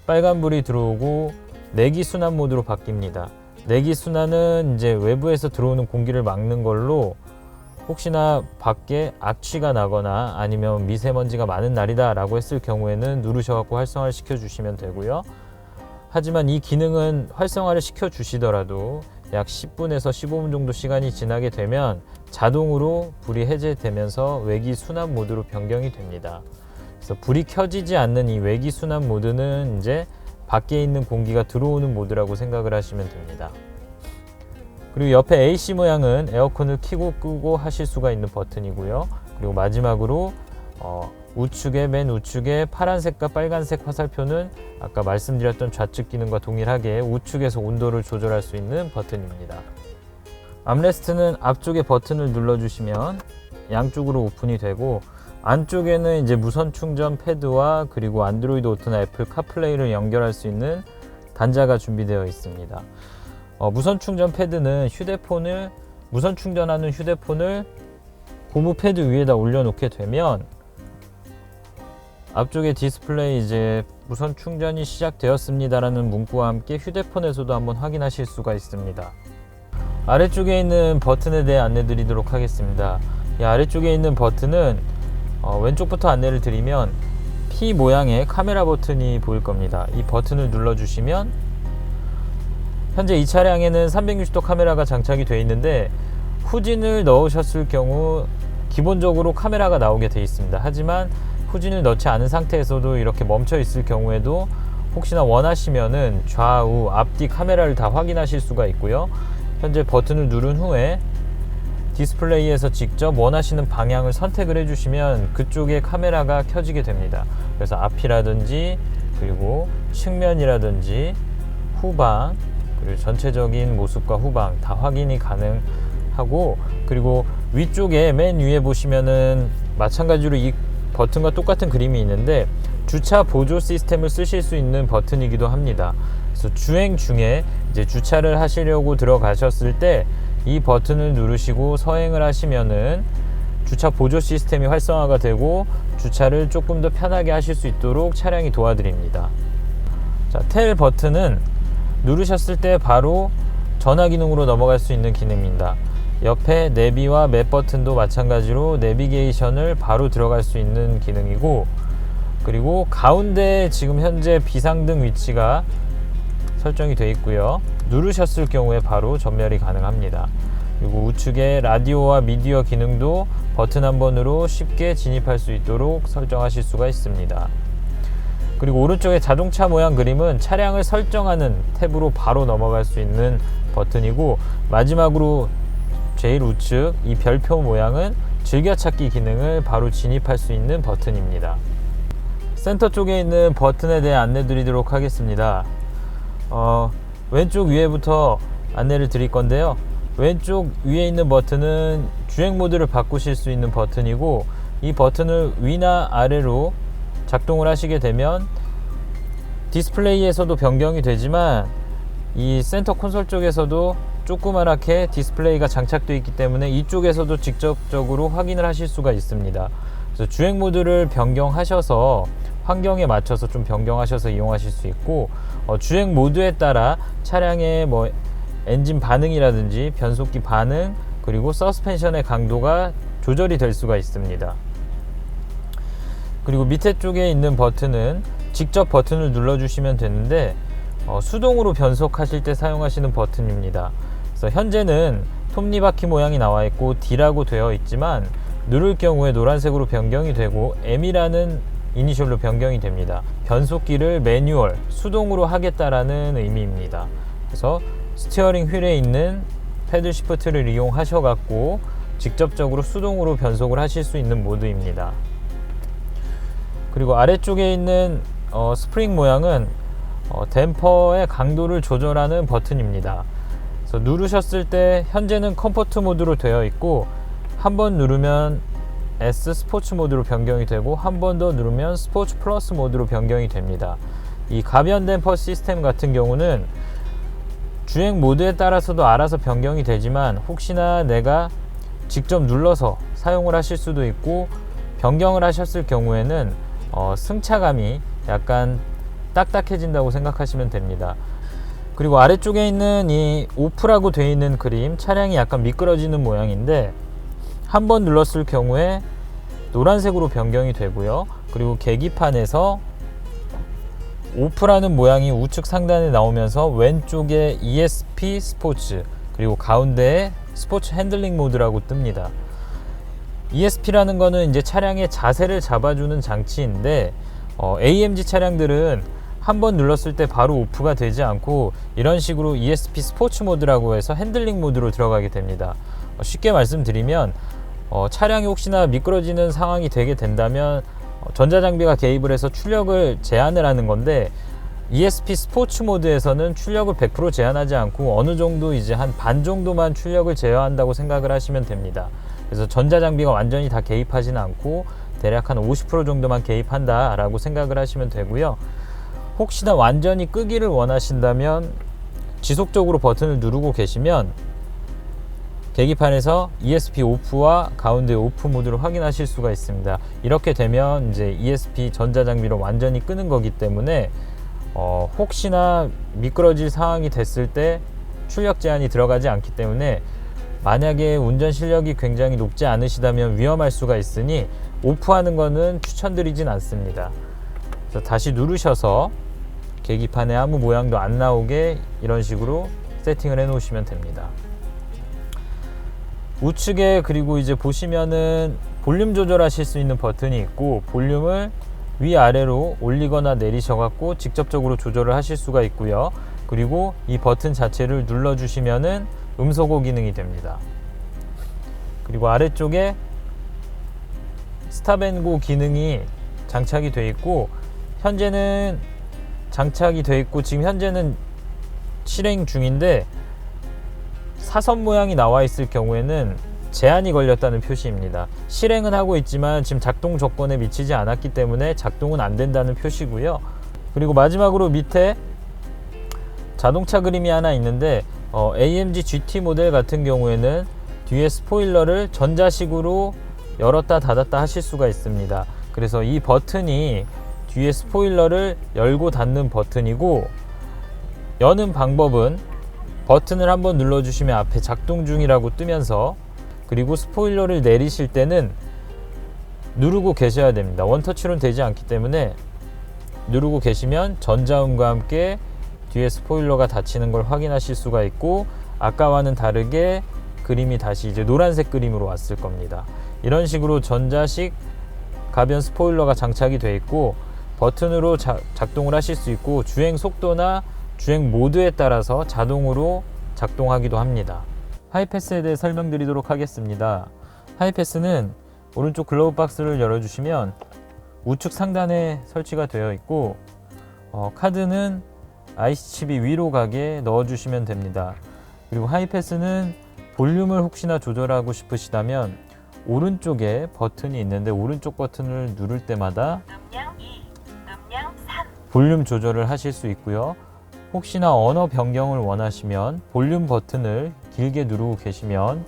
빨간불이 들어오고 내기 순환 모드로 바뀝니다. 내기 순환은 이제 외부에서 들어오는 공기를 막는 걸로 혹시나 밖에 악취가 나거나 아니면 미세먼지가 많은 날이다 라고 했을 경우에는 누르셔서 활성화를 시켜 주시면 되고요. 하지만 이 기능은 활성화를 시켜 주시더라도 약 10분에서 15분 정도 시간이 지나게 되면 자동으로 불이 해제되면서 외기 순환 모드로 변경이 됩니다. 그래서 불이 켜지지 않는 이 외기 순환 모드는 이제 밖에 있는 공기가 들어오는 모드라고 생각을 하시면 됩니다. 그리고 옆에 AC 모양은 에어컨을 켜고 끄고 하실 수가 있는 버튼이고요. 그리고 마지막으로 우측에 맨 우측에 파란색과 빨간색 화살표는 아까 말씀드렸던 좌측 기능과 동일하게 우측에서 온도를 조절할 수 있는 버튼입니다. 암레스트는 앞쪽에 버튼을 눌러주시면 양쪽으로 오픈이 되고 안쪽에는 이제 무선 충전 패드와 그리고 안드로이드 오토나 애플 카플레이를 연결할 수 있는 단자가 준비되어 있습니다. 무선 충전 패드는 무선 충전하는 휴대폰을 고무 패드 위에다 올려놓게 되면 앞쪽에 디스플레이 이제 무선 충전이 시작되었습니다라는 문구와 함께 휴대폰에서도 한번 확인하실 수가 있습니다. 아래쪽에 있는 버튼에 대해 안내드리도록 하겠습니다. 이 아래쪽에 있는 버튼은 왼쪽부터 안내를 드리면 P 모양의 카메라 버튼이 보일 겁니다. 이 버튼을 눌러주시면 현재 이 차량에는 360도 카메라가 장착이 되어 있는데 후진을 넣으셨을 경우 기본적으로 카메라가 나오게 되어 있습니다. 하지만 후진을 넣지 않은 상태에서도 이렇게 멈춰 있을 경우에도 혹시나 원하시면은 좌우 앞뒤 카메라를 다 확인하실 수가 있고요. 현재 버튼을 누른 후에 디스플레이에서 직접 원하시는 방향을 선택을 해주시면 그쪽에 카메라가 켜지게 됩니다. 그래서 앞이라든지 그리고 측면이라든지 후방 그리고 전체적인 모습과 후방 다 확인이 가능하고, 그리고 위쪽에 맨 위에 보시면은 마찬가지로 이 버튼과 똑같은 그림이 있는데 주차 보조 시스템을 쓰실 수 있는 버튼이기도 합니다. 그래서 주행 중에 이제 주차를 하시려고 들어가셨을 때 이 버튼을 누르시고 서행을 하시면은 주차 보조 시스템이 활성화가 되고 주차를 조금 더 편하게 하실 수 있도록 차량이 도와드립니다. 자, 텔 버튼은 누르셨을 때 바로 전화 기능으로 넘어갈 수 있는 기능입니다. 옆에 내비와 맵 버튼도 마찬가지로 내비게이션을 바로 들어갈 수 있는 기능이고, 그리고 가운데 지금 현재 비상등 위치가 설정이 되어 있고요. 누르셨을 경우에 바로 전멸이 가능합니다. 그리고 우측에 라디오와 미디어 기능도 버튼 한 번으로 쉽게 진입할 수 있도록 설정하실 수가 있습니다. 그리고 오른쪽에 자동차 모양 그림은 차량을 설정하는 탭으로 바로 넘어갈 수 있는 버튼이고, 마지막으로 제일 우측 이 별표 모양은 즐겨찾기 기능을 바로 진입할 수 있는 버튼입니다. 센터 쪽에 있는 버튼에 대해 안내 드리도록 하겠습니다. 왼쪽 위에부터 안내를 드릴 건데요. 왼쪽 위에 있는 버튼은 주행 모드를 바꾸실 수 있는 버튼이고, 이 버튼을 위나 아래로 작동을 하시게 되면 디스플레이에서도 변경이 되지만 이 센터 콘솔 쪽에서도 조그맣게 디스플레이가 장착되어 있기 때문에 이쪽에서도 직접적으로 확인을 하실 수가 있습니다. 그래서 주행 모드를 변경하셔서 환경에 맞춰서 좀 변경하셔서 이용하실 수 있고, 주행 모드에 따라 차량의 엔진 반응이라든지 변속기 반응 그리고 서스펜션의 강도가 조절이 될 수가 있습니다. 그리고 밑에 쪽에 있는 버튼은 직접 버튼을 눌러주시면 되는데 수동으로 변속하실 때 사용하시는 버튼입니다. 그래서 현재는 톱니바퀴 모양이 나와 있고 D라고 되어 있지만 누를 경우에 노란색으로 변경이 되고 M이라는 이니셜로 변경이 됩니다. 변속기를 매뉴얼, 수동으로 하겠다라는 의미입니다. 그래서 스티어링 휠에 있는 패들 시프트를 이용하셔 갖고 직접적으로 수동으로 변속을 하실 수 있는 모드입니다. 그리고 아래쪽에 있는 스프링 모양은 댐퍼의 강도를 조절하는 버튼입니다. 그래서 누르셨을 때 현재는 컴포트 모드로 되어 있고 한 번 누르면 S 스포츠 모드로 변경이 되고 한 번 더 누르면 스포츠 플러스 모드로 변경이 됩니다. 이 가변 댐퍼 시스템 같은 경우는 주행 모드에 따라서도 알아서 변경이 되지만 혹시나 내가 직접 눌러서 사용을 하실 수도 있고 변경을 하셨을 경우에는 승차감이 약간 딱딱해진다고 생각하시면 됩니다. 그리고 아래쪽에 있는 이 오프라고 되어 있는 그림, 차량이 약간 미끄러지는 모양인데 한번 눌렀을 경우에 노란색으로 변경이 되고요. 그리고 계기판에서 오프라는 모양이 우측 상단에 나오면서 왼쪽에 ESP 스포츠, 그리고 가운데에 스포츠 핸들링 모드라고 뜹니다. ESP라는 거는 이제 차량의 자세를 잡아주는 장치인데 AMG 차량들은 한번 눌렀을 때 바로 오프가 되지 않고 이런 식으로 ESP 스포츠 모드라고 해서 핸들링 모드로 들어가게 됩니다. 쉽게 말씀드리면 차량이 혹시나 미끄러지는 상황이 되게 된다면 전자장비가 개입을 해서 출력을 제한을 하는 건데, ESP 스포츠 모드에서는 출력을 100% 제한하지 않고 어느 정도 이제 한 반 정도만 출력을 제어한다고 생각을 하시면 됩니다. 그래서 전자장비가 완전히 다 개입하지는 않고 대략 한 50% 정도만 개입한다 라고 생각을 하시면 되고요. 혹시나 완전히 끄기를 원하신다면 지속적으로 버튼을 누르고 계시면 계기판에서 ESP 오프와 가운데 오프 모드를 확인하실 수가 있습니다. 이렇게 되면 이제 ESP 전자장비로 완전히 끄는 거기 때문에 혹시나 미끄러질 상황이 됐을 때 출력 제한이 들어가지 않기 때문에 만약에 운전 실력이 굉장히 높지 않으시다면 위험할 수가 있으니 오프하는 거는 추천드리진 않습니다. 그래서 다시 누르셔서 계기판에 아무 모양도 안 나오게 이런 식으로 세팅을 해 놓으시면 됩니다. 우측에 그리고 이제 보시면은 볼륨 조절하실 수 있는 버튼이 있고, 볼륨을 위아래로 올리거나 내리셔 갖고 직접적으로 조절을 하실 수가 있고요. 그리고 이 버튼 자체를 눌러 주시면은 음소거 기능이 됩니다. 그리고 아래쪽에 스탑앤고 기능이 장착이 되어 있고, 현재는 장착이 되어 있고 지금 현재는 실행 중인데, 사선 모양이 나와 있을 경우에는 제한이 걸렸다는 표시입니다. 실행은 하고 있지만 지금 작동 조건에 미치지 않았기 때문에 작동은 안 된다는 표시고요. 그리고 마지막으로 밑에 자동차 그림이 하나 있는데 AMG GT 모델 같은 경우에는 뒤에 스포일러를 전자식으로 열었다 닫았다 하실 수가 있습니다. 그래서 이 버튼이 뒤에 스포일러를 열고 닫는 버튼이고, 여는 방법은 버튼을 한번 눌러주시면 앞에 작동 중이라고 뜨면서, 그리고 스포일러를 내리실 때는 누르고 계셔야 됩니다. 원터치로는 되지 않기 때문에 누르고 계시면 전자음과 함께 뒤에 스포일러가 닫히는 걸 확인하실 수가 있고, 아까와는 다르게 그림이 다시 이제 노란색 그림으로 왔을 겁니다. 이런 식으로 전자식 가변 스포일러가 장착이 되어 있고 버튼으로 작동을 하실 수 있고, 주행 속도나 주행 모드에 따라서 자동으로 작동하기도 합니다. 하이패스에 대해 설명드리도록 하겠습니다. 하이패스는 오른쪽 글러브 박스를 열어주시면 우측 상단에 설치가 되어 있고, 카드는 IC 칩이 위로 가게 넣어주시면 됩니다. 그리고 하이패스는 볼륨을 혹시나 조절하고 싶으시다면 오른쪽에 버튼이 있는데, 오른쪽 버튼을 누를 때마다 음량 2, 음량 3. 볼륨 조절을 하실 수 있고요. 혹시나 언어 변경을 원하시면 볼륨 버튼을 길게 누르고 계시면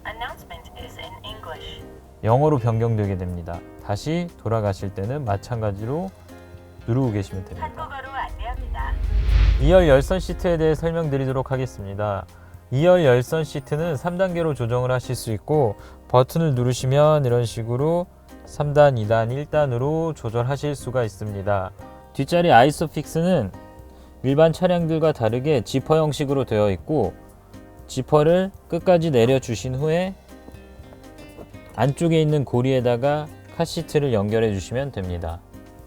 Announcement is in English. 영어로 변경되게 됩니다. 다시 돌아가실 때는 마찬가지로 누르고 계시면 됩니다. 한국어로 안내합니다. 2열 열선 시트에 대해 설명드리도록 하겠습니다. 2열 열선 시트는 3단계로 조정을 하실 수 있고, 버튼을 누르시면 이런 식으로 3단, 2단, 1단으로 조절하실 수가 있습니다. 뒷자리 아이소픽스는 일반 차량들과 다르게 지퍼 형식으로 되어 있고, 지퍼를 끝까지 내려주신 후에 안쪽에 있는 고리에다가 카시트를 연결해 주시면 됩니다.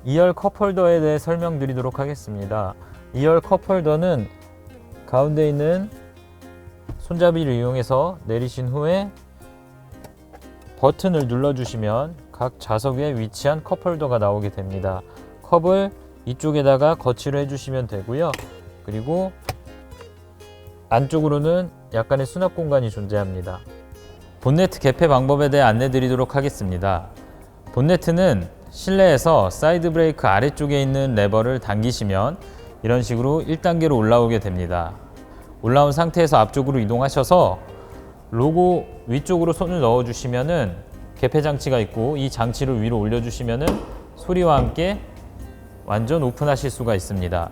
2열 컵홀더에 대해 설명드리도록 하겠습니다. 2열 컵홀더는 가운데 있는 손잡이를 이용해서 내리신 후에 버튼을 눌러주시면 각 좌석에 위치한 컵홀더가 나오게 됩니다. 컵을 이쪽에다가 거치를 해주시면 되고요. 그리고 안쪽으로는 약간의 수납 공간이 존재합니다. 본네트 개폐 방법에 대해 안내 드리도록 하겠습니다. 본네트는 실내에서 사이드 브레이크 아래쪽에 있는 레버를 당기시면 이런 식으로 1단계로 올라오게 됩니다. 올라온 상태에서 앞쪽으로 이동하셔서 로고 위쪽으로 손을 넣어 주시면은 개폐 장치가 있고 이 장치를 위로 올려주시면은 소리와 함께 완전 오픈하실 수가 있습니다.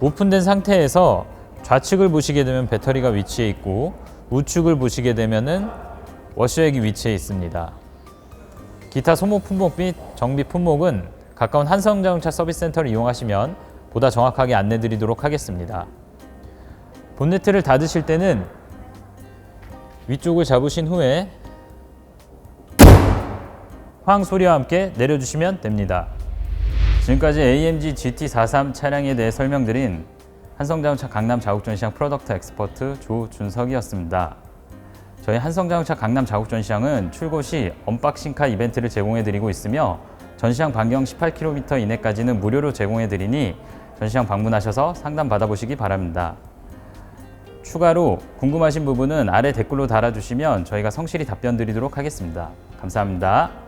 오픈된 상태에서 좌측을 보시게 되면 배터리가 위치해 있고 우측을 보시게 되면은 워셔액이 위치해 있습니다. 기타 소모 품목 및 정비 품목은 가까운 한성자동차 서비스센터를 이용하시면 보다 정확하게 안내 드리도록 하겠습니다. 본네트를 닫으실 때는 위쪽을 잡으신 후에 황 소리와 함께 내려주시면 됩니다. 지금까지 AMG GT43 차량에 대해 설명드린 한성자동차 강남 자국전시장 프로덕트 엑스퍼트 조준석이었습니다. 저희 한성자동차 강남 자국전시장은 출고 시 언박싱카 이벤트를 제공해드리고 있으며 전시장 반경 18km 이내까지는 무료로 제공해드리니 전시장 방문하셔서 상담 받아보시기 바랍니다. 추가로 궁금하신 부분은 아래 댓글로 달아주시면 저희가 성실히 답변 드리도록 하겠습니다. 감사합니다.